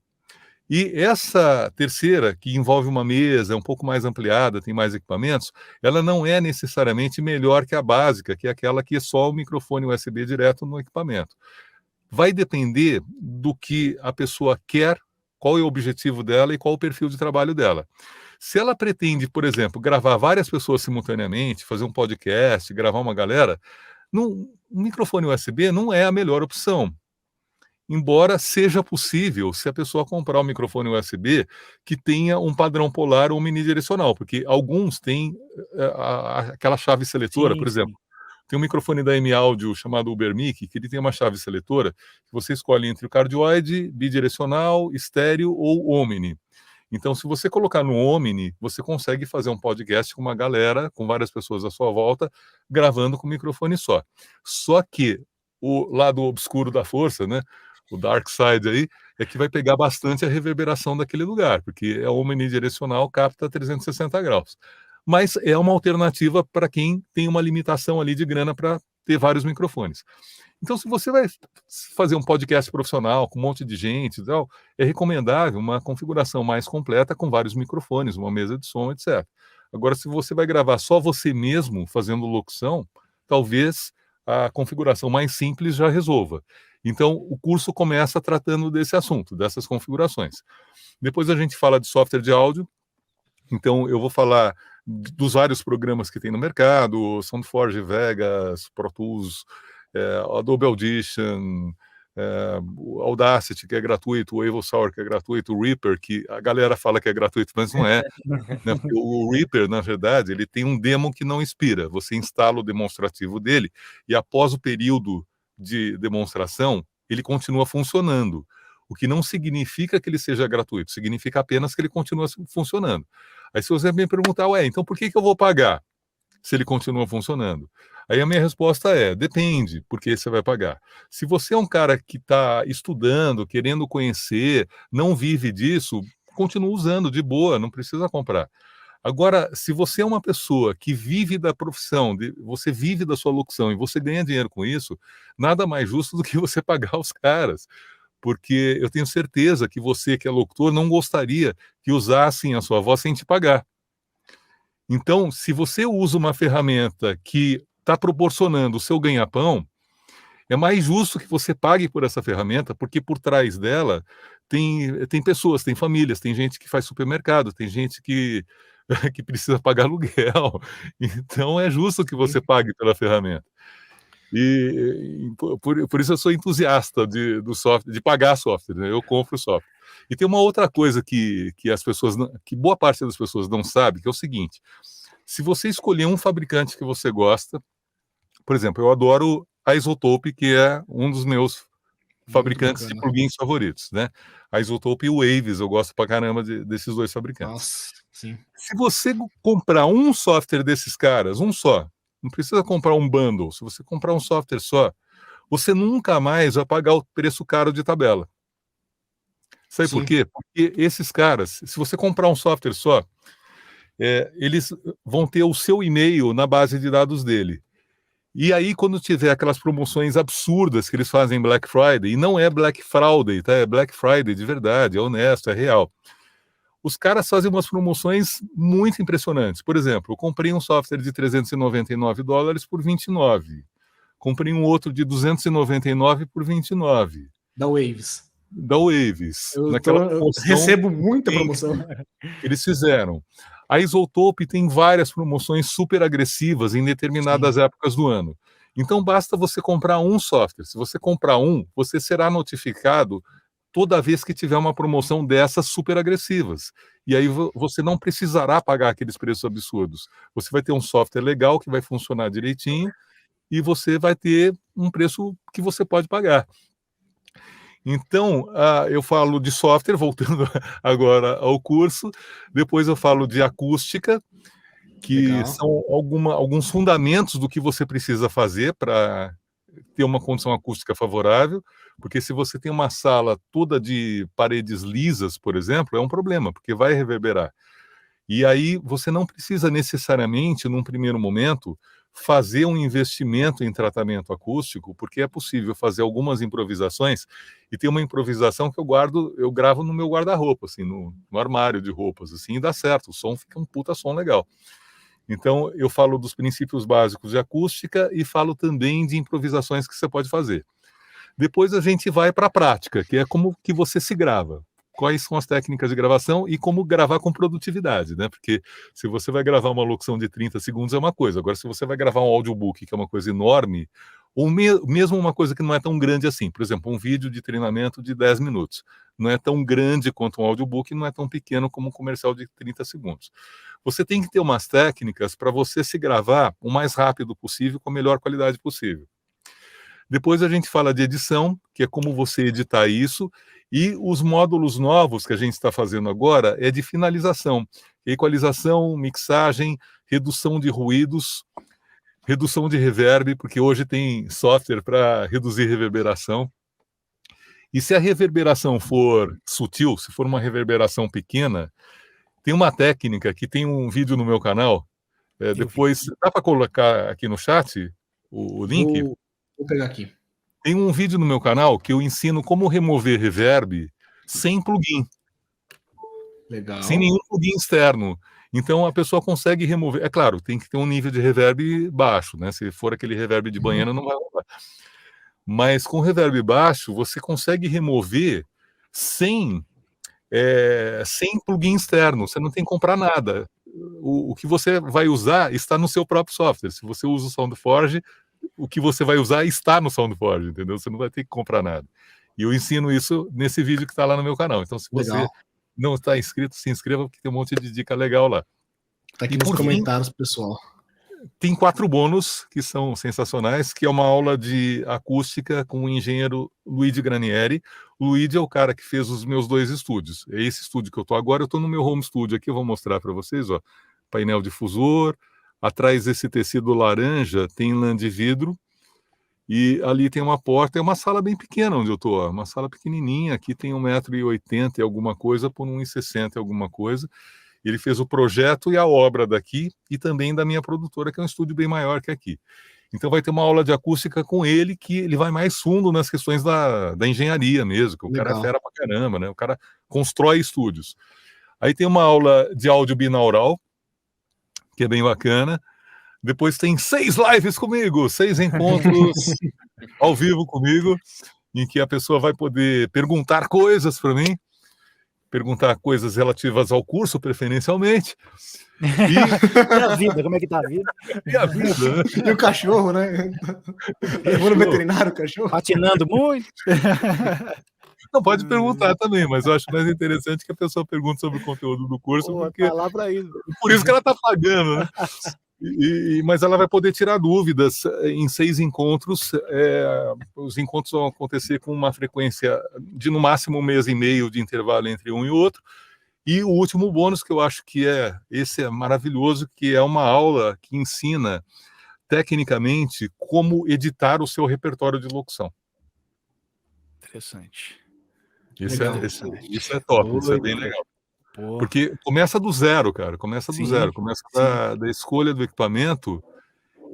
E essa terceira, que envolve uma mesa, é um pouco mais ampliada, tem mais equipamentos, ela não é necessariamente melhor que a básica, que é aquela que é só o microfone USB direto no equipamento. Vai depender do que a pessoa quer, qual é o objetivo dela e qual o perfil de trabalho dela. Se ela pretende, por exemplo, gravar várias pessoas simultaneamente, fazer um podcast, gravar uma galera, um microfone USB não é a melhor opção. Embora seja possível se a pessoa comprar um microfone USB que tenha um padrão polar ou unidirecional, porque alguns têm aquela chave seletora, por exemplo. Tem um microfone da M-Audio chamado Ubermic, que ele tem uma chave seletora, que você escolhe entre o cardioide, bidirecional, estéreo ou Omni. Então, se você colocar no Omni, você consegue fazer um podcast com uma galera, com várias pessoas à sua volta, gravando com um microfone só. Só que o lado obscuro da força, né? O dark side aí, é que vai pegar bastante a reverberação daquele lugar, porque é omnidirecional, capta 360 graus. Mas é uma alternativa para quem tem uma limitação ali de grana para ter vários microfones. Então, se você vai fazer um podcast profissional com um monte de gente e tal, é recomendável uma configuração mais completa com vários microfones, uma mesa de som, etc. Agora, se você vai gravar só você mesmo fazendo locução, talvez a configuração mais simples já resolva. Então, o curso começa tratando desse assunto, dessas configurações. Depois a gente fala de software de áudio. Então, eu vou falar dos vários programas que tem no mercado, SoundForge, Vegas, Pro Tools, Adobe Audition, o Audacity, que é gratuito, o Avosauer, que é gratuito, o Reaper, que a galera fala que é gratuito, mas não é. Né? Porque o Reaper, na verdade, ele tem um demo que não expira. Você instala o demonstrativo dele e após o período de demonstração, ele continua funcionando. O que não significa que ele seja gratuito, significa apenas que ele continua funcionando. Aí se você me perguntar, então por que eu vou pagar se ele continua funcionando? Aí a minha resposta é, depende, porque você vai pagar. Se você é um cara que está estudando, querendo conhecer, não vive disso, continua usando de boa, não precisa comprar. Agora, se você é uma pessoa que vive da profissão, você vive da sua locução e você ganha dinheiro com isso, nada mais justo do que você pagar os caras. Porque eu tenho certeza que você, que é locutor, não gostaria que usassem a sua voz sem te pagar. Então, se você usa uma ferramenta que está proporcionando o seu ganha-pão, é mais justo que você pague por essa ferramenta, porque por trás dela tem pessoas, tem famílias, tem gente que faz supermercado, tem gente que precisa pagar aluguel. Então, é justo que você pague pela ferramenta. E por isso eu sou entusiasta do software, de pagar software, né? Eu compro software. E tem uma outra coisa que as pessoas, que boa parte das pessoas não sabe, que é o seguinte: se você escolher um fabricante que você gosta, por exemplo, eu adoro a Isotope, que é um dos meus fabricantes de plugins favoritos, né? A Isotope e o Waves, eu gosto pra caramba desses dois fabricantes. Nossa, sim. Se você comprar um software desses caras, um só, não precisa comprar um bundle. Se você comprar um software só, você nunca mais vai pagar o preço caro de tabela. Sabe por quê? Porque esses caras, se você comprar um software só, eles vão ter o seu e-mail na base de dados dele. E aí, quando tiver aquelas promoções absurdas que eles fazem em Black Friday, e não é Black Friday, tá? É Black Friday de verdade, é honesto, é real. os caras fazem umas promoções muito impressionantes. Por exemplo, eu comprei um software de $399 por 29. Comprei um outro de 299 por 29. Da Waves. Da Waves. Eu promoção, recebo muita promoção. Eles fizeram. A Isotope tem várias promoções super agressivas em determinadas épocas do ano. Então basta você comprar um software. Se você comprar um, você será notificado toda vez que tiver uma promoção dessas super agressivas. E aí você não precisará pagar aqueles preços absurdos. Você vai ter um software legal que vai funcionar direitinho e você vai ter um preço que você pode pagar. Então, eu falo de software, voltando agora ao curso, depois eu falo de acústica, que são alguns fundamentos do que você precisa fazer para ter uma condição acústica favorável, porque se você tem uma sala toda de paredes lisas, por exemplo, é um problema, porque vai reverberar. E aí você não precisa necessariamente, num primeiro momento, fazer um investimento em tratamento acústico, porque é possível fazer algumas improvisações, e tem uma improvisação que eu gravo no meu guarda-roupa, assim, no armário de roupas, assim, e dá certo, o som fica um puta som legal. Então, eu falo dos princípios básicos de acústica e falo também de improvisações que você pode fazer. Depois a gente vai para a prática, que é como que você se grava. Quais são as técnicas de gravação e como gravar com produtividade, né? Porque se você vai gravar uma locução de 30 segundos é uma coisa. Agora, se você vai gravar um audiobook, que é uma coisa enorme, ou mesmo uma coisa que não é tão grande assim, por exemplo, um vídeo de treinamento de 10 minutos. Não é tão grande quanto um audiobook, não é tão pequeno como um comercial de 30 segundos. Você tem que ter umas técnicas para você se gravar o mais rápido possível, com a melhor qualidade possível. Depois a gente fala de edição, que é como você editar isso, e os módulos novos que a gente está fazendo agora é de finalização, equalização, mixagem, redução de ruídos, redução de reverb, porque hoje tem software para reduzir reverberação. E se a reverberação for sutil, se for uma reverberação pequena, tem uma técnica que tem um vídeo no meu canal. Depois, dá para colocar aqui no chat o link? Vou pegar aqui. Tem um vídeo no meu canal que eu ensino como remover reverb sem plugin. Legal. Sem nenhum plugin externo. Então a pessoa consegue remover. É claro, tem que ter um nível de reverb baixo, né? Se for aquele reverb de banheiro, não vai rolar. Mas com reverb baixo, você consegue remover sem plugin externo. Você não tem que comprar nada. O que você vai usar está no seu próprio software. Se você usa o SoundForge, o que você vai usar está no SoundForge, entendeu? Você não vai ter que comprar nada. E eu ensino isso nesse vídeo que está lá no meu canal. Então, se você não está inscrito, se inscreva, porque tem um monte de dica legal lá. Está aqui nos comentários, pessoal. Tem 4 bônus que são sensacionais, que é uma aula de acústica com o engenheiro Luigi Granieri. O Luigi é o cara que fez os meus 2 estúdios. É esse estúdio que eu estou agora. Eu estou no meu home studio aqui, eu vou mostrar para vocês. Ó, painel difusor. Atrás desse tecido laranja tem lã de vidro. E ali tem uma porta. É uma sala bem pequena onde eu estou. Uma sala pequenininha. Aqui tem 1,80 m e alguma coisa por 1,60 m alguma coisa. Ele fez o projeto e a obra daqui e também da minha produtora, que é um estúdio bem maior que aqui. Então vai ter uma aula de acústica com ele, que ele vai mais fundo nas questões da engenharia mesmo, que o cara é fera pra caramba, né? O cara constrói estúdios. Aí tem uma aula de áudio binaural, que é bem bacana. Depois tem 6 lives comigo, 6 encontros ao vivo comigo, em que a pessoa vai poder perguntar coisas para mim, perguntar coisas relativas ao curso, preferencialmente. E a vida, como é que tá a vida? E a vida, né? E o cachorro, né? Eu vou no veterinário, o cachorro. Patinando muito. Não, pode perguntar também, mas eu acho mais interessante que a pessoa pergunte sobre o conteúdo do curso, porque tá lá para isso. Por isso que ela está pagando, né? Mas ela vai poder tirar dúvidas em 6 encontros. Os encontros vão acontecer com uma frequência de no máximo 1 mês e meio de intervalo entre um e outro. E o último bônus, que eu acho que esse é maravilhoso, que é uma aula que ensina tecnicamente como editar o seu repertório de locução. Interessante. Isso é top, isso é bem legal. Porque começa do zero, cara. Começa do zero. Começa da escolha do equipamento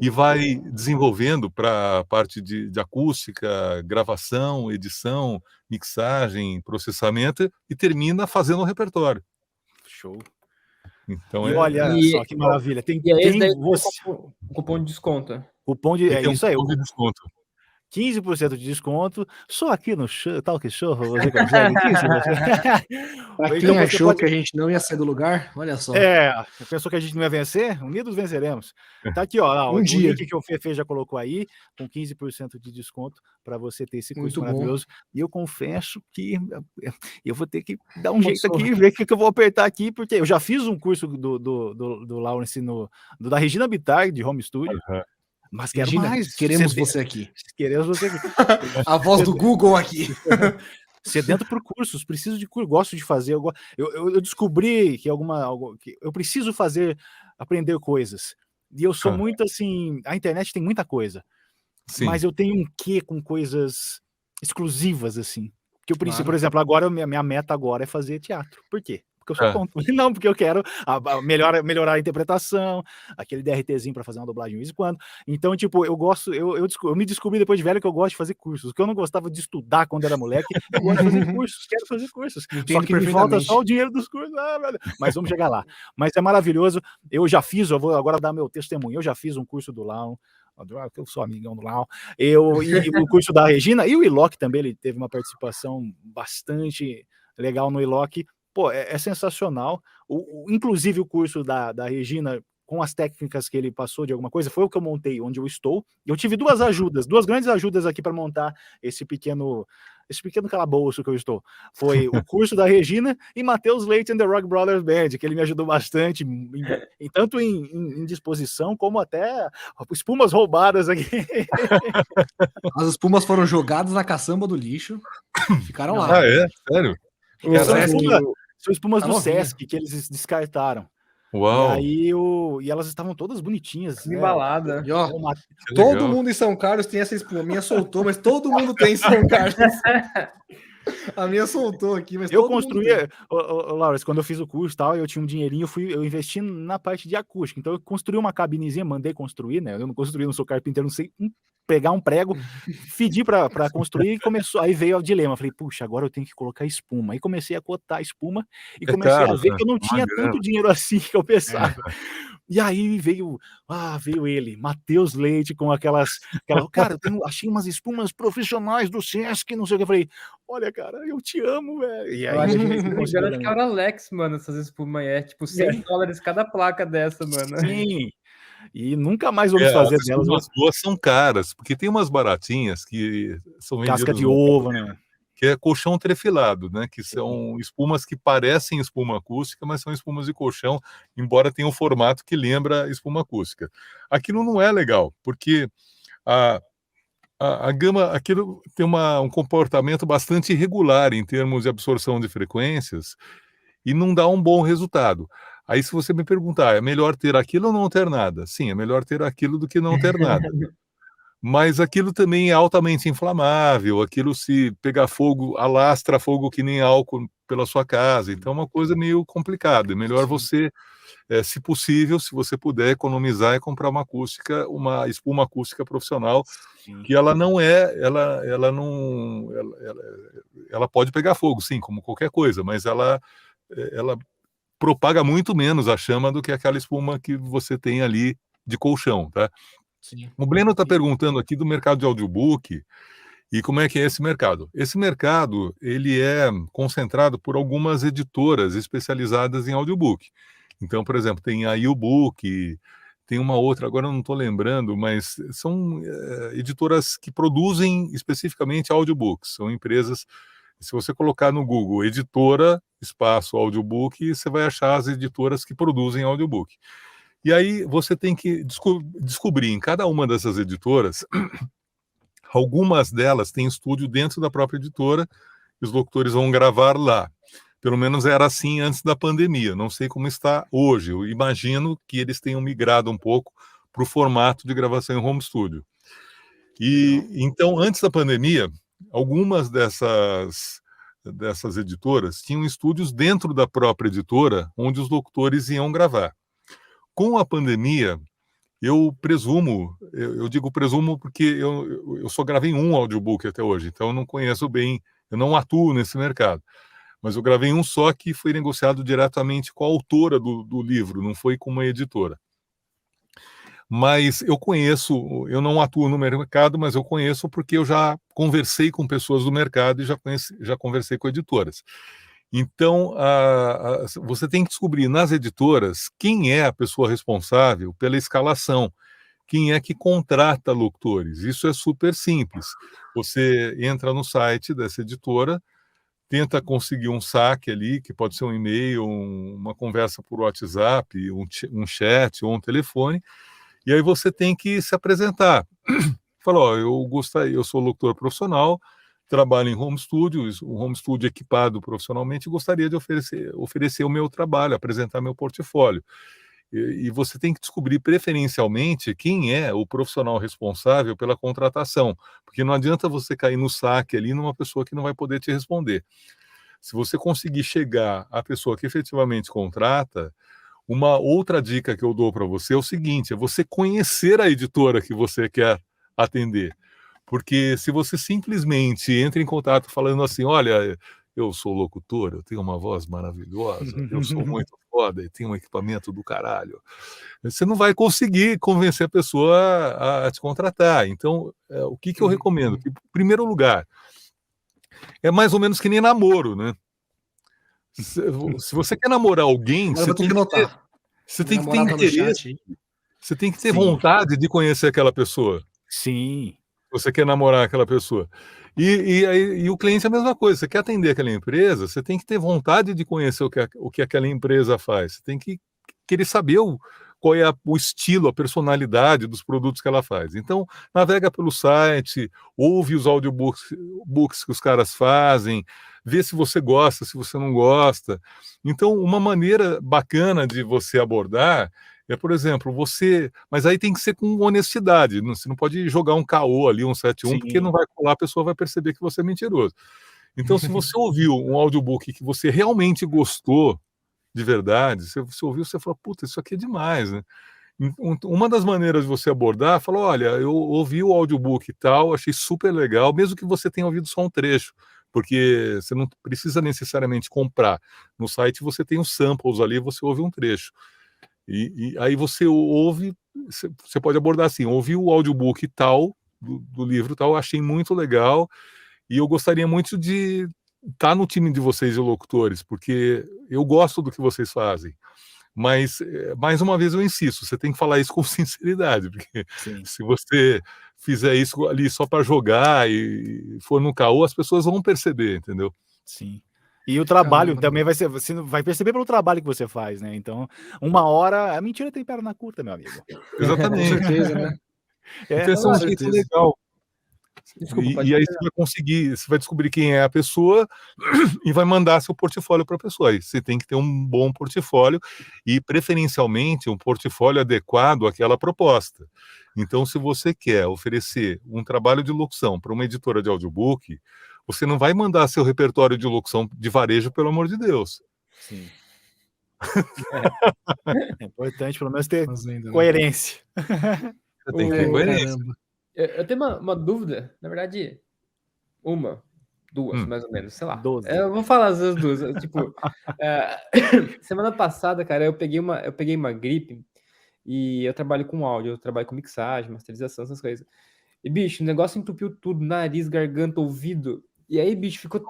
e vai desenvolvendo para a parte de acústica, gravação, edição, mixagem, processamento e termina fazendo o repertório. Show. Então E olha E- só que maravilha. Tem, E aí, esse tem daí você, o cupom de desconto. cupom de. tem É que ter um isso aí. cupom de desconto. 15% de desconto, só aqui no Talk Show você consegue 15%. Pra Então quem você achou pode. que a gente não ia sair do lugar, olha só. Pensou que a gente não ia vencer? Unidos venceremos. Tá aqui, ó. Um O dia. link que o Fefe já colocou aí, com 15% de desconto para você ter esse curso Muito bom. maravilhoso. E eu confesso que eu vou ter que dar um jeito Passou. aqui, ver o que eu vou apertar aqui, porque eu já fiz um curso do Lawrence da Regina Bittar, de Home Studio, Aham. mas quero Regina, mais. queremos você aqui. Queremos você aqui. A voz do Google aqui. Sedento por cursos, preciso de curso, gosto de fazer. Eu descobri que que eu preciso aprender coisas. E eu sou muito assim. A internet tem muita coisa, Sim. mas eu tenho um quê com coisas exclusivas, assim. Que eu preciso, Claro. por exemplo, agora minha meta agora é fazer teatro. Por quê? Porque eu sou tonto. Não, porque eu quero melhorar a interpretação, aquele DRTzinho para fazer uma dublagem de vez em quando. Então, tipo, eu gosto, eu me descobri depois de velho que eu gosto de fazer cursos. O que eu não gostava de estudar quando era moleque, eu gosto de fazer cursos, quero fazer cursos. Entendo Só que me falta perfeitamente. só o dinheiro dos cursos. Mas vamos chegar lá. Mas é maravilhoso. Eu já fiz, eu vou agora dar meu testemunho. Eu já fiz um curso do Lau. Eu sou amigão do Lau. E o curso da Regina e o Iloc também, ele teve uma participação bastante legal no Iloc. Pô, é sensacional. Inclusive o curso da Regina, com as técnicas que ele passou de alguma coisa, foi o que eu montei onde eu estou. Eu tive duas grandes ajudas aqui para montar esse pequeno calabouço que eu estou. Foi o curso da Regina e Matheus Leite and the Rock Brothers Band, que ele me ajudou bastante, tanto em disposição, como até espumas roubadas aqui. As espumas foram jogadas na caçamba do lixo. Ficaram lá. Ah, é? Sério? São espumas Tá do novinha. Sesc que eles descartaram. Uau! E elas estavam todas bonitinhas. Né? Embalada. E ó, Que todo legal. mundo em São Carlos tem essa espuma. A minha soltou, mas todo mundo tem em São Carlos. A minha soltou aqui, mas Eu todo mundo construía, Laura, quando eu fiz o curso e tal, eu tinha um dinheirinho, eu investi na parte de acústica. Então eu construí uma cabinezinha, mandei construir, né? Eu não construí, não sou carpinteiro, não sei pegar um prego, pedi para construir e começou. Aí veio o dilema. Falei, puxa, agora eu tenho que colocar espuma. Aí comecei a cotar espuma e comecei a ver que eu não tinha tanto dinheiro assim que eu pensava. E aí veio ele, Matheus Leite, com cara, achei umas espumas profissionais do Sesc, não sei o que. Eu falei, olha, cara, eu te amo, velho. E aí, Acho que era Alex, mano, essas espumas aí. É tipo $100 cada placa dessa, mano. Sim. E nunca mais vou desfazer delas. As duas são caras, porque tem umas baratinhas que são vendidas. Casca de ovo, né? Que é colchão trefilado, né? Que são espumas que parecem espuma acústica, mas são espumas de colchão, embora tenha um formato que lembra espuma acústica. Aquilo não é legal, porque a gama, aquilo tem um comportamento bastante irregular em termos de absorção de frequências e não dá um bom resultado. Aí, se você me perguntar, é melhor ter aquilo ou não ter nada? Sim, é melhor ter aquilo do que não ter nada. Mas aquilo também é altamente inflamável, aquilo se pegar fogo, alastra fogo que nem álcool pela sua casa, então é uma coisa meio complicada. É melhor você, se possível, se você puder economizar e comprar uma espuma acústica profissional, que ela não ela pode pegar fogo, sim, como qualquer coisa, mas ela propaga muito menos a chama do que aquela espuma que você tem ali de colchão, tá? Sim. O Breno está perguntando aqui do mercado de audiobook e como é que é esse mercado. Esse mercado, ele é concentrado por algumas editoras especializadas em audiobook. Então, por exemplo, tem a YouBook, tem uma outra, agora eu não estou lembrando, mas são editoras que produzem especificamente audiobooks. São empresas, se você colocar no Google editora, espaço audiobook, você vai achar as editoras que produzem audiobook. E aí você tem que descobrir em cada uma dessas editoras, algumas delas têm estúdio dentro da própria editora, e os locutores vão gravar lá. Pelo menos era assim antes da pandemia, não sei como está hoje. Eu imagino que eles tenham migrado um pouco para o formato de gravação em home studio. E então, antes da pandemia, algumas dessas editoras tinham estúdios dentro da própria editora, onde os locutores iam gravar. Com a pandemia, eu presumo, eu digo presumo porque eu só gravei um audiobook até hoje, então eu não conheço bem, eu não atuo nesse mercado. mas eu gravei um só que foi negociado diretamente com a autora do livro, não foi com uma editora. Mas eu conheço, eu não atuo no mercado, mas eu conheço porque eu já conversei com pessoas do mercado e já conversei com editoras. Então, você tem que descobrir nas editoras quem é a pessoa responsável pela escalação, quem é que contrata locutores. Isso é super simples. Você entra no site dessa editora, tenta conseguir um saque ali, que pode ser um e-mail, uma conversa por WhatsApp, um chat ou um telefone, e aí você tem que se apresentar. Fala, ó, eu sou locutor profissional, trabalho em home studios, um home studio equipado profissionalmente, e gostaria de oferecer o meu trabalho, apresentar meu portfólio. E você tem que descobrir preferencialmente quem é o profissional responsável pela contratação, porque não adianta você cair no saque ali numa pessoa que não vai poder te responder. Se você conseguir chegar à pessoa que efetivamente contrata, uma outra dica que eu dou para você é o seguinte, é você conhecer a editora que você quer atender. Porque se você simplesmente entra em contato falando assim, olha, eu sou locutor, eu tenho uma voz maravilhosa, eu sou muito foda e tenho um equipamento do caralho, você não vai conseguir convencer a pessoa a te contratar. Então, o que eu recomendo? Que, em primeiro lugar, é mais ou menos que nem namoro, né? Se você quer namorar alguém, Agora eu vou ter que anotar. você tem que ter Namorada no interesse, chat aí. você tem que ter Sim. vontade de conhecer aquela pessoa. Sim. Você quer namorar aquela pessoa. E o cliente é a mesma coisa. Você quer atender aquela empresa, você tem que ter vontade de conhecer o que aquela empresa faz. Você tem que querer saber qual é o estilo, a personalidade dos produtos que ela faz. Então, navega pelo site, ouve os audiobooks que os caras fazem, vê se você gosta, se você não gosta. Então, uma maneira bacana de você abordar por exemplo, mas aí tem que ser com honestidade, você não pode jogar um caô ali, um 7-1, porque não vai colar, a pessoa vai perceber que você é mentiroso. Então, se você ouviu um audiobook que você realmente gostou, de verdade, você ouviu, você falou, puta, isso aqui é demais, né? Uma das maneiras de você abordar, falar, olha, eu ouvi o audiobook e tal, achei super legal, mesmo que você tenha ouvido só um trecho, porque você não precisa necessariamente comprar. No site você tem os samples ali, você ouve um trecho. E aí você ouve, você pode abordar assim, ouvi o audiobook tal, do livro tal, achei muito legal, e eu gostaria muito de estar no time de vocês de locutores, porque eu gosto do que vocês fazem. Mas, mais uma vez eu insisto, você tem que falar isso com sinceridade, porque se você fizer isso ali só para jogar e for no caô, as pessoas vão perceber, entendeu? Sim. E o trabalho também vai ser, você vai perceber pelo trabalho que você faz, né? Então, uma hora, a mentira tem perna curta, meu amigo. Exatamente. Com certeza, né? Então, esse é um jeito legal. Desculpa, E aí você vai descobrir quem é a pessoa e vai mandar seu portfólio para a pessoa. Aí você tem que ter um bom portfólio e, preferencialmente, um portfólio adequado àquela proposta. Então, se você quer oferecer um trabalho de locução para uma editora de audiobook, você não vai mandar seu repertório de locução de varejo, pelo amor de Deus. Sim. É importante, pelo menos, ter Fazenda, né? coerência. Você tem que ter coerência. Caramba. Eu tenho uma dúvida, na verdade, duas, mais ou menos, sei lá. 12. Eu vou falar as duas. Tipo, semana passada, cara, eu peguei uma gripe e eu trabalho com áudio, eu trabalho com mixagem, masterização, essas coisas. E, bicho, o negócio entupiu tudo, nariz, garganta, ouvido. E aí, bicho, ficou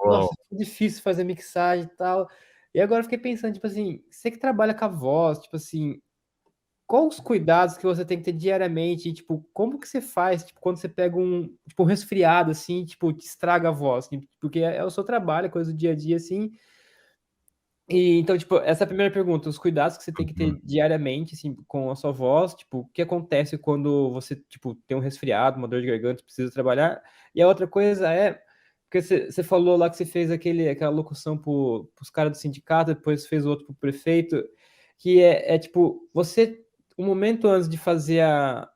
difícil fazer mixagem e tal. E agora eu fiquei pensando, tipo assim, você que trabalha com a voz, tipo assim, quais os cuidados que você tem que ter diariamente? E, tipo, como que você faz, tipo, quando você pega um resfriado, assim, tipo, te estraga a voz? Assim, porque é o seu trabalho, é coisa do dia a dia, assim. E, então, tipo, essa é a primeira pergunta, os cuidados que você tem que ter diariamente, assim, com a sua voz, tipo, o que acontece quando você, tipo, tem um resfriado, uma dor de garganta, precisa trabalhar. E a outra coisa é, porque você falou lá que você fez aquela locução pros caras do sindicato, depois fez outro pro prefeito, que tipo, você, um momento antes de fazer a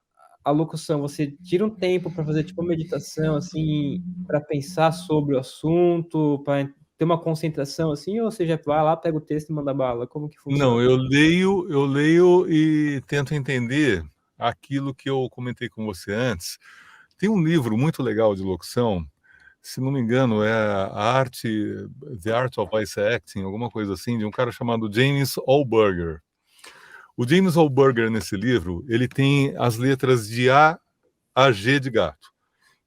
locução, você tira um tempo para fazer, tipo, uma meditação, assim, para pensar sobre o assunto, para ter uma concentração, assim, ou você já vai lá, pega o texto e manda bala? Como que funciona? Não, eu leio e tento entender aquilo que eu comentei com você antes. Tem um livro muito legal de locução, se não me engano, é a arte, The Art of Voice Acting, alguma coisa assim, de um cara chamado James Alburger. O James Alburger, nesse livro, ele tem as letras de A a G de gato.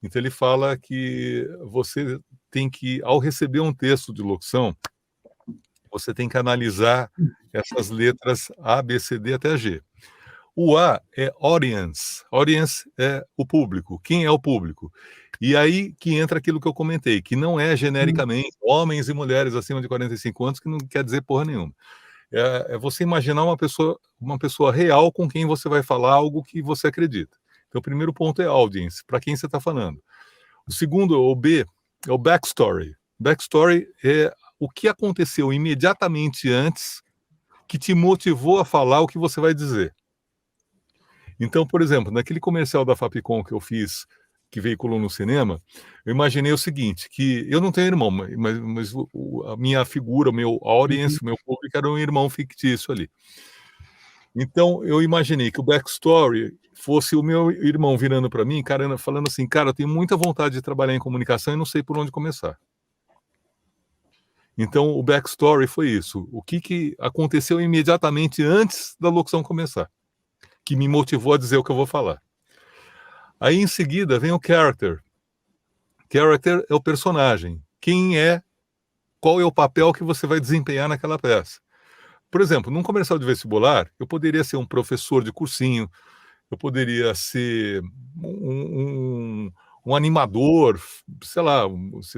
Então ele fala que você tem que, ao receber um texto de locução, você tem que analisar essas letras A, B, C, D até G. O A é audience. Audience é o público. Quem é o público? E aí que entra aquilo que eu comentei, que não é genericamente homens e mulheres acima de 45 anos, que não quer dizer porra nenhuma. É você imaginar uma pessoa real com quem você vai falar algo que você acredita. Então, o primeiro ponto é audience, para quem você está falando. O segundo, o B, é o backstory. Backstory é o que aconteceu imediatamente antes que te motivou a falar o que você vai dizer. Então, por exemplo, naquele comercial da Fapcom que eu fiz, que veiculou no cinema, eu imaginei o seguinte, que eu não tenho irmão, mas a minha figura, o meu audience, o meu público era um irmão fictício ali. Então, eu imaginei que o backstory fosse o meu irmão virando para mim, cara, falando assim, cara, eu tenho muita vontade de trabalhar em comunicação e não sei por onde começar. Então, o backstory foi isso. O que aconteceu imediatamente antes da locução começar, que me motivou a dizer o que eu vou falar. Aí, em seguida, vem o character. Character é o personagem. Quem é, qual é o papel que você vai desempenhar naquela peça. Por exemplo, num comercial de vestibular, eu poderia ser um professor de cursinho, eu poderia ser um animador, sei lá,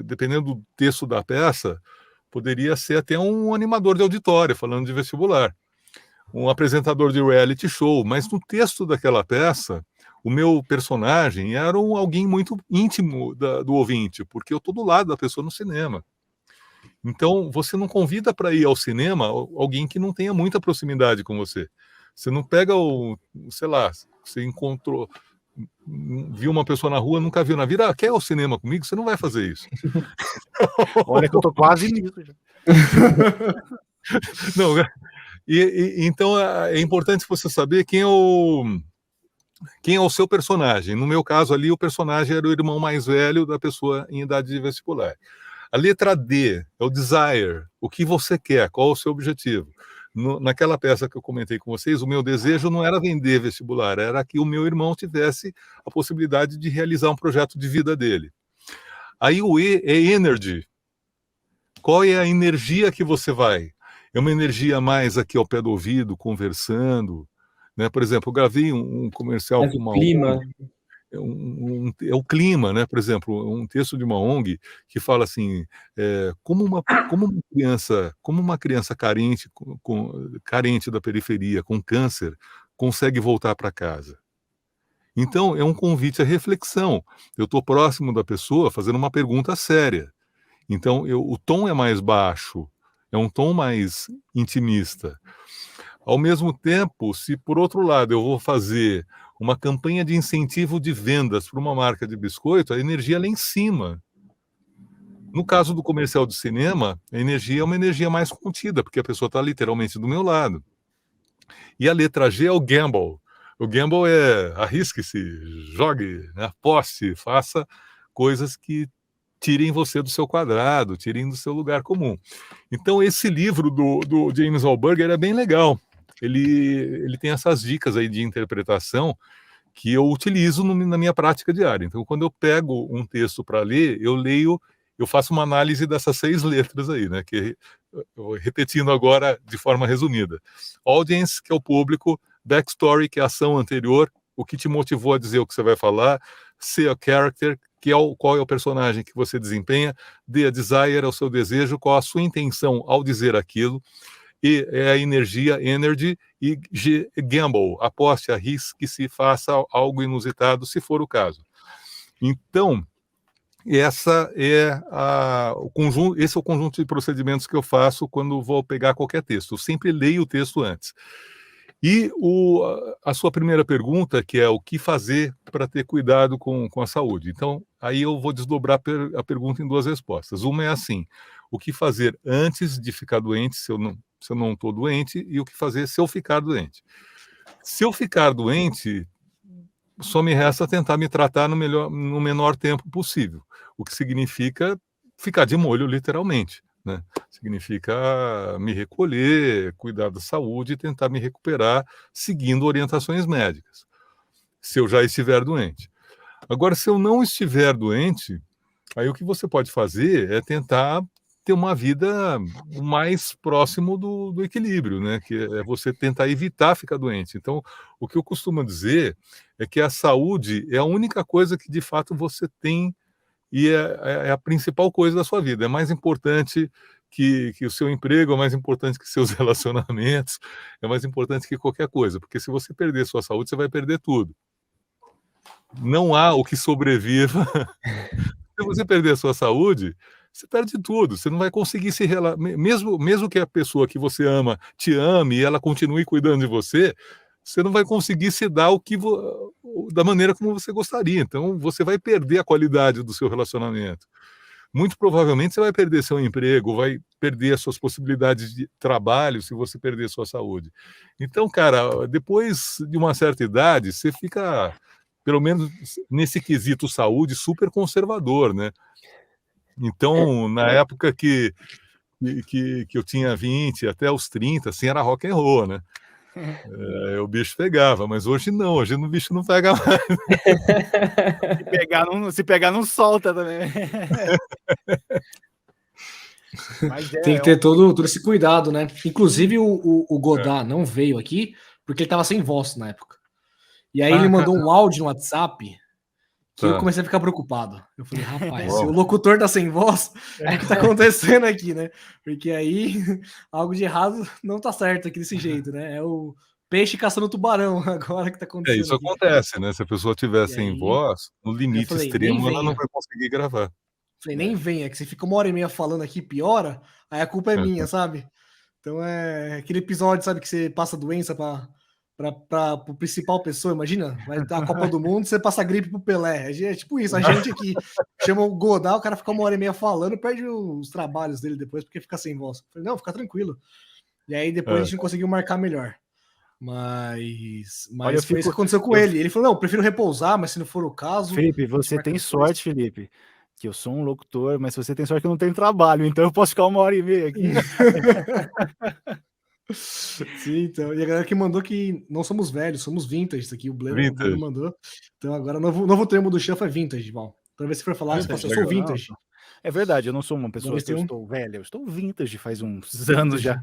dependendo do texto da peça, poderia ser até um animador de auditório, falando de vestibular, um apresentador de reality show, mas no texto daquela peça, o meu personagem era alguém muito íntimo do ouvinte, porque eu estou do lado da pessoa no cinema. Então, você não convida para ir ao cinema alguém que não tenha muita proximidade com você. Você não pega sei lá, você encontrou, viu uma pessoa na rua, nunca viu na vida, quer ir ao cinema comigo? Você não vai fazer isso. Olha que eu tô quase nisso já. Não, então é importante você saber quem é o seu personagem. No meu caso ali, o personagem era o irmão mais velho da pessoa em idade de vestibular. A letra D é o desire, o que você quer, qual é o seu objetivo. Naquela peça que eu comentei com vocês, o meu desejo não era vender vestibular, era que o meu irmão tivesse a possibilidade de realizar um projeto de vida dele. Aí o E é energy. Qual é a energia que você vai? É uma energia mais aqui ao pé do ouvido, conversando, né? Por exemplo, eu gravei um comercial com uma clima. é o clima, né? Por exemplo, um texto de uma ONG que fala assim, como uma criança carente, carente da periferia, com câncer, consegue voltar para casa. Então, é um convite à reflexão. Eu estou próximo da pessoa fazendo uma pergunta séria. Então, o tom é mais baixo, é um tom mais intimista. Ao mesmo tempo, se por outro lado eu vou fazer uma campanha de incentivo de vendas para uma marca de biscoito, a energia é lá em cima. No caso do comercial de cinema, a energia é uma energia mais contida, porque a pessoa está literalmente do meu lado. E a letra G é o gamble. O gamble é arrisque-se, jogue, aposte, faça coisas que tirem você do seu quadrado, tirem do seu lugar comum. Então, esse livro do James Alburger é bem legal. Ele tem essas dicas aí de interpretação que eu utilizo na minha prática diária. Então, quando eu pego um texto para ler, eu faço uma análise dessas 6 letras aí, né? Que, repetindo agora de forma resumida. Audience, que é o público, backstory, que é a ação anterior, o que te motivou a dizer o que você vai falar, C, a character, que é qual é o personagem que você desempenha, D, a desire, é o seu desejo, qual a sua intenção ao dizer aquilo, E é a energia, energy, e G, gamble, aposte, arrisque-se, faça algo inusitado, se for o caso. Então, esse é o conjunto de procedimentos que eu faço quando vou pegar qualquer texto. Eu sempre leio o texto antes. E a sua primeira pergunta, que é o que fazer para ter cuidado com a saúde. Então, aí eu vou desdobrar a pergunta em 2 respostas. Uma é assim, o que fazer antes de ficar doente, se eu não estou doente, e o que fazer se eu ficar doente. Se eu ficar doente, só me resta tentar me tratar no menor tempo possível, o que significa ficar de molho, literalmente, né? Significa me recolher, cuidar da saúde e tentar me recuperar seguindo orientações médicas, se eu já estiver doente. Agora, se eu não estiver doente, aí o que você pode fazer é tentar ter uma vida o mais próximo do equilíbrio, né? Que é você tentar evitar ficar doente. Então, o que eu costumo dizer é que a saúde é a única coisa que de fato você tem e é a principal coisa da sua vida. É mais importante que o seu emprego, é mais importante que seus relacionamentos, é mais importante que qualquer coisa, porque se você perder sua saúde, você vai perder tudo. Não há o que sobreviva. Se você perder a sua saúde, você perde tudo, você não vai conseguir se mesmo que a pessoa que você ama te ame e ela continue cuidando de você, você não vai conseguir se dar da maneira como você gostaria. Então, você vai perder a qualidade do seu relacionamento. Muito provavelmente você vai perder seu emprego, vai perder as suas possibilidades de trabalho se você perder sua saúde. Então, cara, depois de uma certa idade, você fica, pelo menos nesse quesito saúde, super conservador, né? Então, na época que eu tinha 20 até os 30, assim, era rock and roll, né? O bicho pegava, mas hoje não, hoje o bicho não pega mais. Se pegar, não solta também. Mas tem que ter todo esse cuidado, né? Inclusive, o Godard não veio aqui porque ele tava sem voz na época. E aí ele mandou um áudio no WhatsApp que eu comecei a ficar preocupado. Eu falei, rapaz, se o locutor tá sem voz, o que tá acontecendo aqui, né? Porque aí algo de errado não tá certo aqui desse jeito, né? É o peixe caçando tubarão agora que tá acontecendo. Isso aqui acontece, né? Se a pessoa tiver sem voz, no limite extremo, ela não vai conseguir gravar. Falei, nem venha, que você fica 1h30 falando aqui, piora, aí a culpa é minha, sabe? Então é aquele episódio, sabe, que você passa doença para o principal pessoa, imagina, vai dar a Copa do Mundo, você passa gripe pro Pelé, é tipo isso, a gente aqui chama o Godard, o cara fica 1h30 falando, perde os trabalhos dele depois, porque fica sem voz. Falei, não, fica tranquilo. E aí depois a gente não conseguiu marcar melhor. Mas foi isso que aconteceu com ele. Ele falou, não, prefiro repousar, mas se não for o caso... Felipe, você tem sorte, Felipe, que eu sou um locutor, mas você tem sorte que eu não tenho trabalho, então eu posso ficar 1h30 aqui. Sim, então. E a galera que mandou que não somos velhos, somos vintage. Isso aqui, o Bleno mandou. Então agora o novo termo do Chuff é vintage, Val. Toda vez que você for falar, eu sou vintage. É verdade, eu não sou uma pessoa que eu estou velha, eu estou vintage faz uns anos já.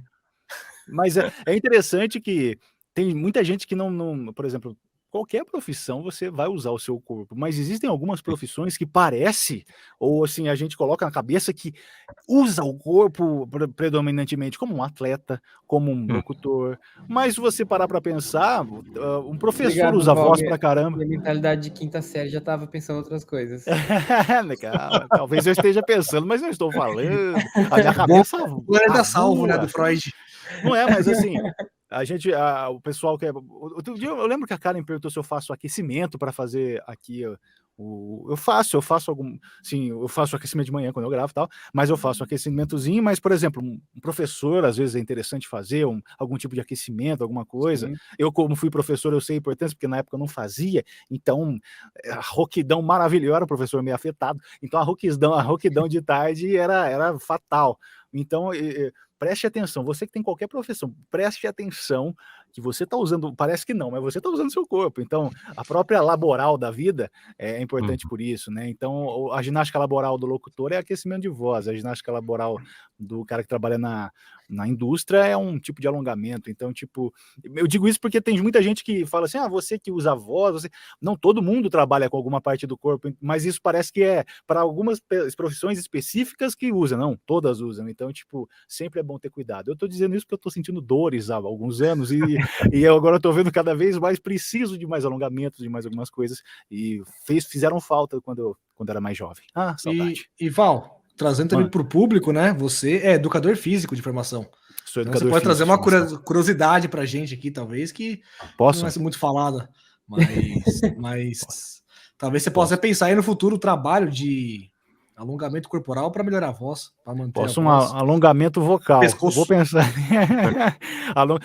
Mas é interessante que tem muita gente que não, por exemplo, qualquer profissão você vai usar o seu corpo, mas existem algumas profissões que parece, ou assim, a gente coloca na cabeça que usa o corpo predominantemente como um atleta, como um locutor, mas se você parar para pensar, um professor usa a voz pra caramba. Minha mentalidade de quinta série já estava pensando outras coisas. Talvez eu esteja pensando, mas não estou falando. A minha cabeça... da salvo, né, do Freud. Não é, mas assim... o pessoal que outro dia eu lembro que a Karen perguntou se eu faço aquecimento para fazer aqui eu faço algum, sim, eu faço aquecimento de manhã quando eu gravo e tal, mas eu faço aquecimentozinho, mas por exemplo, um professor às vezes é interessante fazer algum tipo de aquecimento, alguma coisa. Sim. Eu como fui professor, eu sei a importância, porque na época eu não fazia, então a rouquidão maravilhosa, eu era um professor meio afetado, então a rouquidão de tarde era fatal. Então, preste atenção, você que tem qualquer profissão, preste atenção que você está usando, parece que não, mas você está usando seu corpo. Então, a própria laboral da vida é importante por isso, né? Então, a ginástica laboral do locutor é aquecimento de voz, a ginástica laboral do cara que trabalha na indústria é um tipo de alongamento. Então, tipo, eu digo isso porque tem muita gente que fala assim, você que usa a voz, você... Não, todo mundo trabalha com alguma parte do corpo, mas isso parece que é para algumas profissões específicas que usam, não, todas usam. Então, tipo, sempre é bom ter cuidado. Eu tô dizendo isso porque eu tô sentindo dores há alguns anos e agora eu tô vendo cada vez mais preciso de mais alongamentos, de mais algumas coisas, e fizeram falta quando era mais jovem. Saudade. E Val, trazendo também para o público, né? Você é educador físico de formação. Sou educador então você pode trazer uma curiosidade pra gente aqui, talvez, que não vai ser muito falada, mas talvez você possa pensar aí no futuro o trabalho de alongamento corporal para melhorar a voz, para manter a voz. Alongamento vocal. Pescoço. Vou pensar.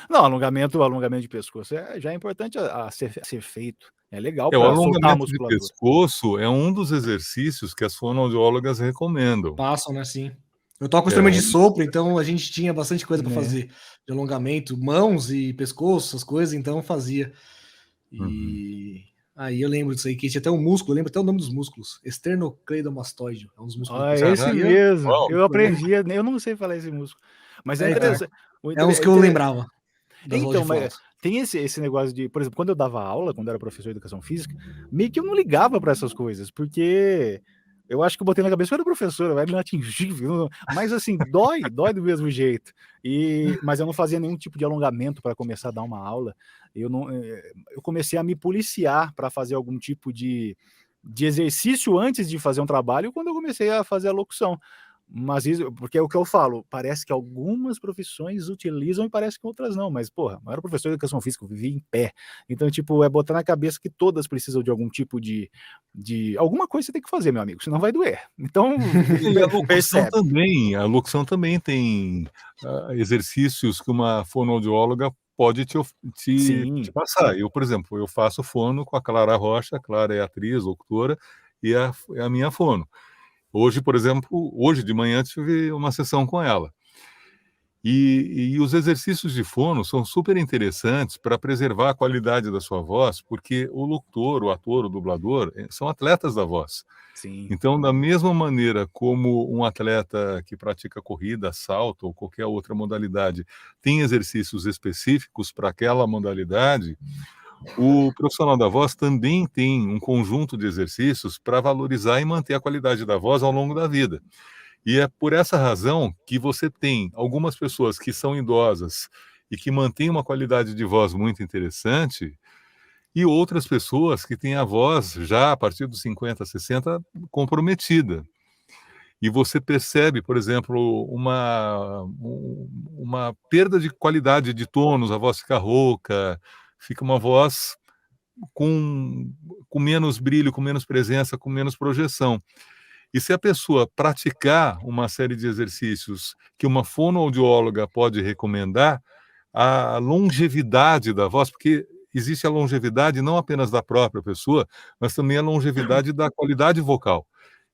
Não, alongamento de pescoço já é importante a ser feito. É legal O para soltar a alongamento de musculatura. pescoço é um dos exercícios que as fonoaudiólogas recomendam. Passam, né? Sim. Eu toco É instrumento de um sopro, então a gente tinha bastante coisa para Né. fazer de alongamento, mãos e pescoço, essas coisas, então fazia. Uhum. E aí eu lembro disso aí, que tinha até um músculo, eu lembro até o nome dos músculos. Esternocleidomastoide, é um dos músculos da Ah, pessoa esse Caraca, fazia. mesmo. uau! Eu aprendi, eu não sei falar esse músculo, mas é É, então. interessante. É uns É que eu intere lembrava das aulas então, de mas flauta. tem esse negócio de, por exemplo, quando eu dava aula, quando eu era professor de educação física, meio que eu não ligava para essas coisas, porque eu acho que eu botei na cabeça que eu era professor, eu era inatingível, mas assim, dói do mesmo jeito. Mas eu não fazia nenhum tipo de alongamento para começar a dar uma aula. Eu comecei a me policiar para fazer algum tipo de exercício antes de fazer um trabalho, quando eu comecei a fazer a locução. Mas isso, porque é o que eu falo, parece que algumas profissões utilizam e parece que outras não, mas, porra, eu era professor de educação física, eu vivia em pé. Então, tipo, é botar na cabeça que todas precisam de algum tipo de alguma coisa você tem que fazer, meu amigo, senão vai doer. Então, E percebe. a locução também tem exercícios que uma fonoaudióloga pode te Sim. passar. Eu, por exemplo, eu faço fono com a Clara Rocha, a Clara é atriz, locutora, e é a minha fono. Hoje, por exemplo, hoje de manhã tive uma sessão com ela. E os exercícios de fono são super interessantes para preservar a qualidade da sua voz, porque o locutor, o ator, o dublador, são atletas da voz. Sim. Então, da mesma maneira como um atleta que pratica corrida, salto ou qualquer outra modalidade tem exercícios específicos para aquela modalidade, o profissional da voz também tem um conjunto de exercícios para valorizar e manter a qualidade da voz ao longo da vida. E é por essa razão que você tem algumas pessoas que são idosas e que mantêm uma qualidade de voz muito interessante, e outras pessoas que têm a voz já a partir dos 50, 60 comprometida. E você percebe, por exemplo, uma perda de qualidade de tônus, a voz fica rouca, fica uma voz com, com menos brilho, com menos presença, com menos projeção. E se a pessoa praticar uma série de exercícios que uma fonoaudióloga pode recomendar, a longevidade da voz, porque existe a longevidade não apenas da própria pessoa, mas também a longevidade da qualidade vocal.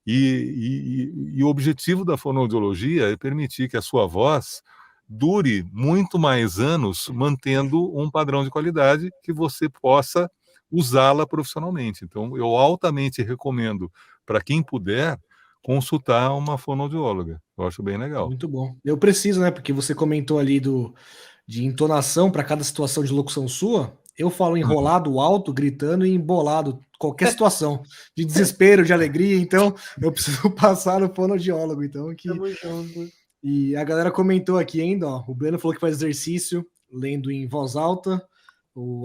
E o objetivo da fonoaudiologia é permitir que a sua voz dure muito mais anos mantendo um padrão de qualidade que você possa usá-la profissionalmente. Então, eu altamente recomendo para quem puder consultar uma fonoaudióloga. Eu acho bem legal. Muito bom. Eu preciso, né? Porque você comentou ali de entonação para cada situação de locução sua. Eu falo enrolado, alto, gritando e embolado, qualquer situação, de desespero, de alegria. Então, eu preciso passar no fonoaudiólogo. Então, Tamo junto. E a galera comentou aqui ainda, ó. O Breno falou que faz exercício, lendo em voz alta.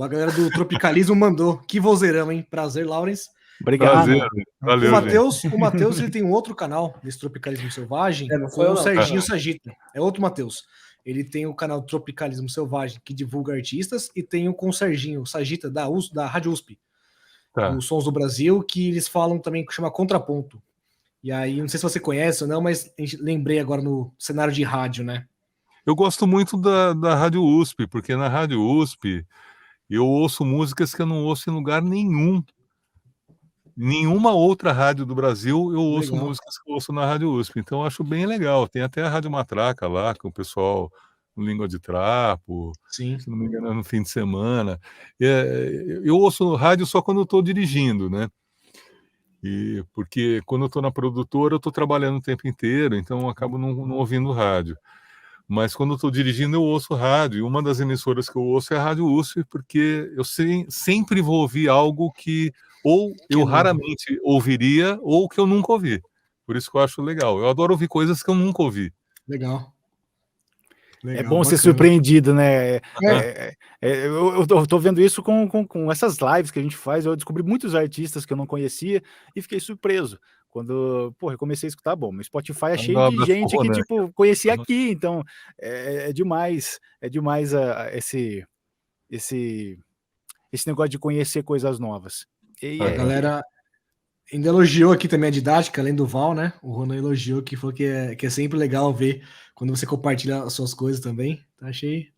A galera do Tropicalismo mandou. Que vozeirão, hein? Prazer, Lawrence. Obrigado. Prazer. Valeu, O Matheus, ele tem um outro canal desse Tropicalismo Selvagem Não com foi eu, o não. Serginho Sagita. É outro Matheus. Ele tem o canal Tropicalismo Selvagem, que divulga artistas, e tem o com o Serginho Sagita, da Rádio USP, Tá. dos Sons do Brasil, que eles falam também, que chama Contraponto. E aí, não sei se você conhece ou não, mas lembrei agora no cenário de rádio, né? Eu gosto muito da Rádio USP, porque na Rádio USP eu ouço músicas que eu não ouço em lugar nenhum. Nenhuma outra rádio do Brasil eu ouço Legal. músicas que eu ouço na Rádio USP, então eu acho bem legal. Tem até a Rádio Matraca lá, com o pessoal no Língua de Trapo, Sim. se não me engano, é no fim de semana. Eu ouço rádio só quando eu estou dirigindo, né? Porque quando eu estou na produtora, eu estou trabalhando o tempo inteiro, então eu acabo não ouvindo rádio. Mas quando eu estou dirigindo, eu ouço rádio. E uma das emissoras que eu ouço é a Rádio USP, porque eu sempre vou ouvir algo que ou eu raramente ouviria ou que eu nunca ouvi. Por isso que eu acho legal. Eu adoro ouvir coisas que eu nunca ouvi. Legal. É bom ser surpreendido, né? Eu tô vendo isso com essas lives que a gente faz. Eu descobri muitos artistas que eu não conhecia e fiquei surpreso. Quando, porra, eu comecei a escutar, bom, meu Spotify é cheio de gente que, tipo, conhecia aqui, então é demais esse negócio de conhecer coisas novas. A galera ainda elogiou aqui também a didática, além do Val, né? O Ronan elogiou que falou que é sempre legal ver quando você compartilha as suas coisas também. Então, achei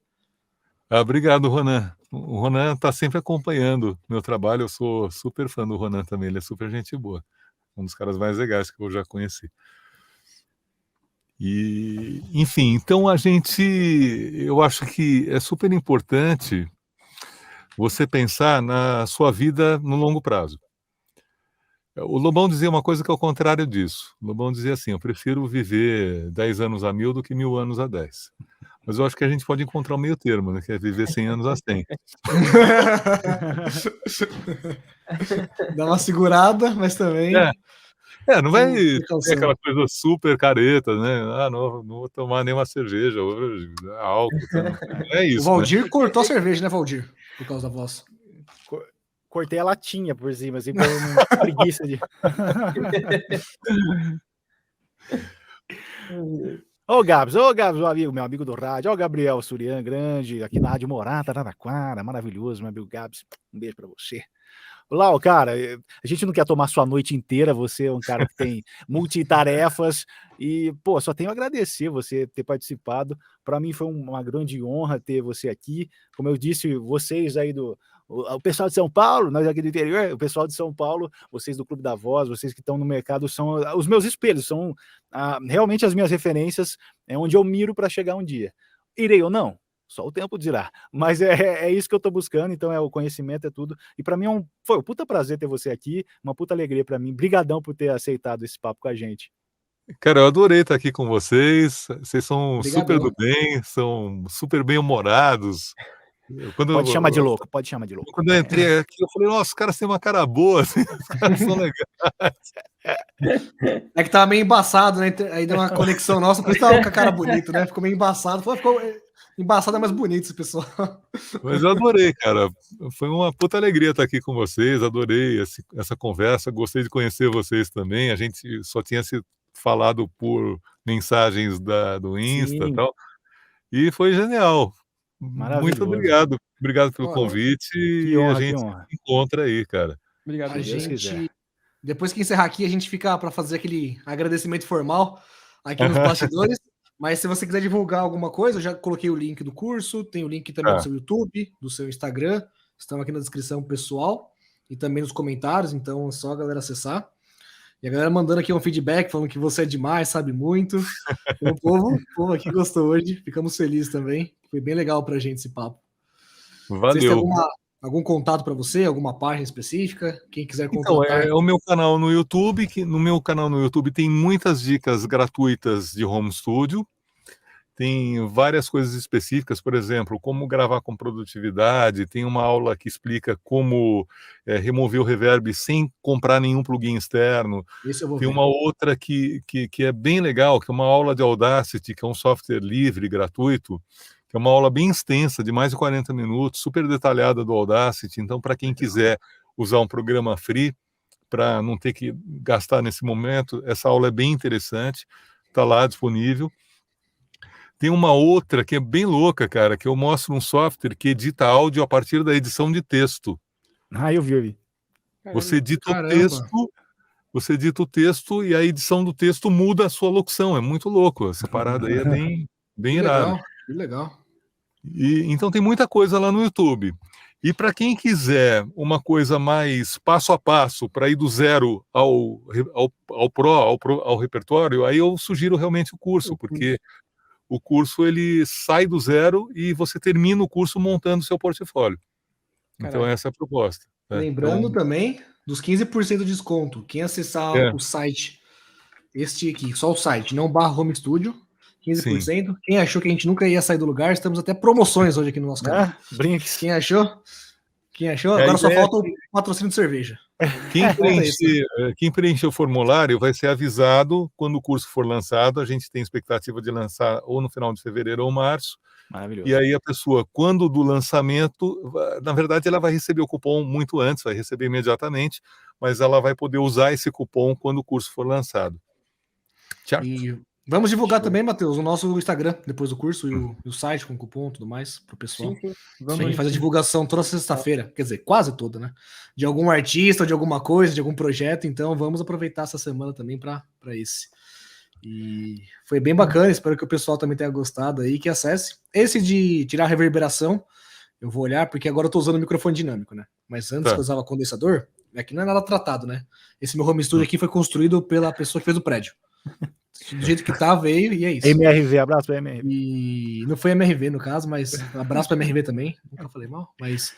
Obrigado, Ronan. O Ronan está sempre acompanhando meu trabalho. Eu sou super fã do Ronan também. Ele é super gente boa. Um dos caras mais legais que eu já conheci. E, enfim, então eu acho que é super importante você pensar na sua vida no longo prazo. O Lobão dizia uma coisa que é o contrário disso. O Lobão dizia assim: eu prefiro viver 10 anos a 1000 do que 1000 anos a 10. Mas eu acho que a gente pode encontrar um meio termo, né? Que é viver 100 anos a 100. Dá uma segurada, mas também... Não vai ter precaução. aquela coisa super careta, né? Não vou tomar nenhuma cerveja hoje, álcool. Tá? Não é O isso, né? Valdir cortou a cerveja, né, Valdir? Por causa da voz. Cortei a latinha por cima, assim, pra eu não preguiça de... Ô, Gabs, meu amigo do rádio. Ó, o Gabriel Surian, grande, aqui na Rádio Morata, Araraquara, maravilhoso, meu amigo Gabs. Um beijo pra você. Lau, cara, a gente não quer tomar sua noite inteira, você é um cara que tem multitarefas e, pô, só tenho a agradecer você ter participado. Para mim foi uma grande honra ter você aqui. Como eu disse, vocês aí o pessoal de São Paulo, nós aqui do interior, o pessoal de São Paulo, vocês do Clube da Voz, vocês que estão no mercado, são os meus espelhos, são realmente as minhas referências, é onde eu miro para chegar um dia. Irei ou não? Só o tempo dirá. Mas é isso que eu tô buscando, então o conhecimento, é tudo. E para mim foi um puta prazer ter você aqui, uma puta alegria para mim. Brigadão por ter aceitado esse papo com a gente. Cara, eu adorei estar aqui com vocês. Vocês são Obrigadão. super do bem, são super bem-humorados. Pode chamar de louco, pode chamar de louco. Quando eu entrei aqui, eu falei, nossa, os caras têm uma cara boa, assim, os caras são legais. É que tava meio embaçado, né? Aí deu uma conexão nossa, por isso tava com a cara bonita, né? Ficou meio embaçado. Ficou embaçado, é mais bonito esse pessoal. Mas eu adorei, cara. Foi uma puta alegria estar aqui com vocês, adorei essa conversa, gostei de conhecer vocês também. A gente só tinha se falado por mensagens do Insta e tal. E foi genial. Muito obrigado. Obrigado pelo convite. Que honra, e a gente se encontra aí, cara. Obrigado. A gente, depois que encerrar aqui, a gente fica para fazer aquele agradecimento formal aqui nos bastidores. Mas se você quiser divulgar alguma coisa, eu já coloquei o link do curso, tem o link também do seu YouTube, do seu Instagram, estão aqui na descrição pessoal e também nos comentários, então é só a galera acessar. E a galera mandando aqui um feedback, falando que você é demais, sabe muito. O povo aqui gostou hoje, ficamos felizes também. Foi bem legal pra gente esse papo. Valeu. Vocês têm algum contato para você, alguma página específica? Quem quiser contratar. Então, é o meu canal no YouTube, que no meu canal no YouTube tem muitas dicas gratuitas de home studio. Tem várias coisas específicas, por exemplo, como gravar com produtividade, tem uma aula que explica como remover o reverb sem comprar nenhum plugin externo. Tem uma outra que é bem legal, que é uma aula de Audacity, que é um software livre, gratuito, que é uma aula bem extensa, de mais de 40 minutos, super detalhada do Audacity. Então, para quem quiser usar um programa free, para não ter que gastar nesse momento, essa aula é bem interessante, está lá disponível. Tem uma outra que é bem louca, cara, que eu mostro um software que edita áudio a partir da edição de texto. Eu vi. Você edita o texto e a edição do texto muda a sua locução. É muito louco. Essa parada aí é bem irada. Que legal. Então tem muita coisa lá no YouTube. E para quem quiser uma coisa mais passo a passo, para ir do zero ao repertório, aí eu sugiro realmente o curso, porque o curso ele sai do zero e você termina o curso montando seu portfólio. Então essa é a proposta. Lembrando também dos 15% de desconto. Quem acessar o site, este aqui, só o site, não /Home Studio, 15%. Sim. Quem achou que a gente nunca ia sair do lugar, estamos até promoções hoje aqui no nosso canal. Brinks. Quem achou? Agora só falta o patrocínio de cerveja. Quem preencher o formulário vai ser avisado quando o curso for lançado. A gente tem expectativa de lançar ou no final de fevereiro ou março. Maravilhoso. E aí a pessoa, quando do lançamento, na verdade ela vai receber o cupom muito antes, vai receber imediatamente, mas ela vai poder usar esse cupom quando o curso for lançado. Certo? E vamos divulgar também, Matheus, o nosso Instagram, depois do curso, e o site com cupom e tudo mais, para o pessoal. Sim. A gente faz a divulgação toda sexta-feira, quer dizer, quase toda, né? De algum artista, de alguma coisa, de algum projeto, então vamos aproveitar essa semana também para esse. E foi bem bacana, espero que o pessoal também tenha gostado aí, que acesse. Esse de tirar reverberação, eu vou olhar, porque agora eu tô usando microfone dinâmico, né? Mas antes que eu usava condensador, aqui não é nada tratado, né? Esse meu home studio aqui foi construído pela pessoa que fez o prédio. Do jeito que tá, veio e é isso. MRV, abraço pra MRV. E não foi MRV no caso, mas abraço pra MRV também. Nunca falei mal, mas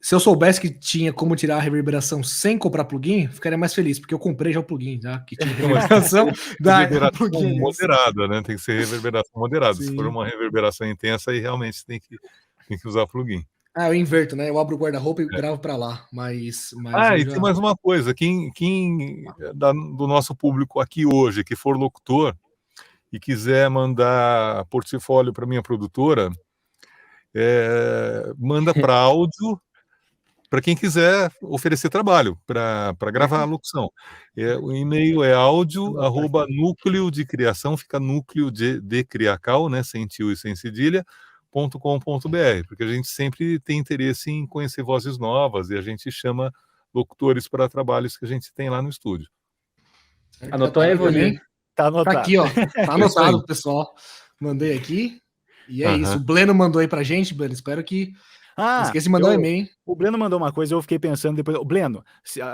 se eu soubesse que tinha como tirar a reverberação sem comprar plugin, ficaria mais feliz, porque eu comprei já o plugin, já que tinha reverberação da plugin moderada, né? Tem que ser reverberação moderada. Sim. Se for uma reverberação intensa, aí realmente tem que usar plugin. Eu inverto, né? Eu abro o guarda-roupa e gravo para lá, mas e tem mais uma coisa, quem do nosso público aqui hoje, que for locutor e quiser mandar portfólio para minha produtora, manda para áudio, para quem quiser oferecer trabalho para gravar a locução. O e-mail é audio@núcleo de criação, fica núcleo de criacal, né, sem tio e sem cedilha, .com.br, porque a gente sempre tem interesse em conhecer vozes novas e a gente chama locutores para trabalhos que a gente tem lá no estúdio. Anotou aí, Evolinho? Tá anotado. Tá aqui, ó. Tá anotado, pessoal. Mandei aqui. E é isso. O Bleno mandou aí pra gente, Bleno. Espero que... Não esqueci de mandar um e-mail, hein? O Bleno mandou uma coisa, eu fiquei pensando depois. O Bleno,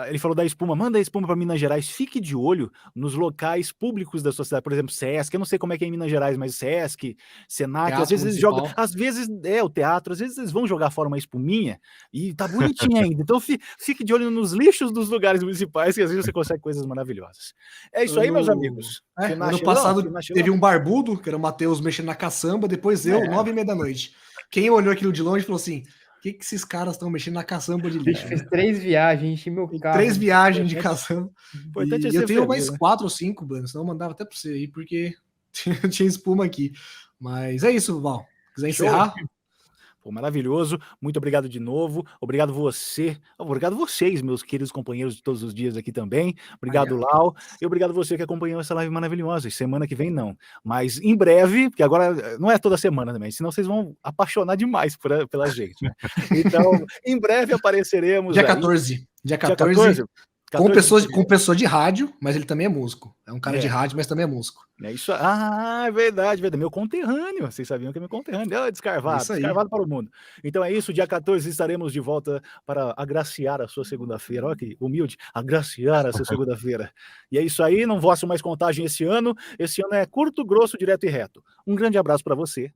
ele falou da espuma, manda a espuma para Minas Gerais, fique de olho nos locais públicos da sua cidade, por exemplo, Sesc, eu não sei como é que é em Minas Gerais, mas Sesc, Senac, Teatro às vezes eles municipal. jogam, às vezes o teatro, às vezes eles vão jogar fora uma espuminha e tá bonitinha ainda. Então fique de olho nos lixos dos lugares municipais, que às vezes você consegue coisas maravilhosas. É isso aí, meus amigos. Ano passado teve um barbudo, que era o Matheus mexendo na caçamba, depois eu, 9h30 da noite. Quem olhou aquilo de longe falou assim: o que esses caras estão mexendo na caçamba de lixo? Fiz 3 viagens, enchi meu carro. 3 viagens de caçamba. Importante E eu tenho mais 4 ou 5, Bruno, senão eu mandava até para você aí, porque tinha espuma aqui. Mas é isso, Val. Quiser encerrar? Pô, maravilhoso, muito obrigado de novo, obrigado vocês, meus queridos companheiros de todos os dias aqui também, obrigado Lau, e obrigado você que acompanhou essa live maravilhosa, semana que vem não, mas em breve, porque agora não é toda semana também, senão vocês vão apaixonar demais pela gente, né? Então, em breve apareceremos Dia aí. 14. Dia 14. Com pessoa de rádio, mas ele também é músico. É um cara de rádio, mas também é músico. É isso. É verdade. Meu conterrâneo. Vocês sabiam que é meu conterrâneo. Descarvado para o mundo. Então é isso. Dia 14 estaremos de volta para agraciar a sua segunda-feira. Olha que humilde. Agraciar a sua segunda-feira. E é isso aí. Não faço mais contagem esse ano. Esse ano é curto, grosso, direto e reto. Um grande abraço para você.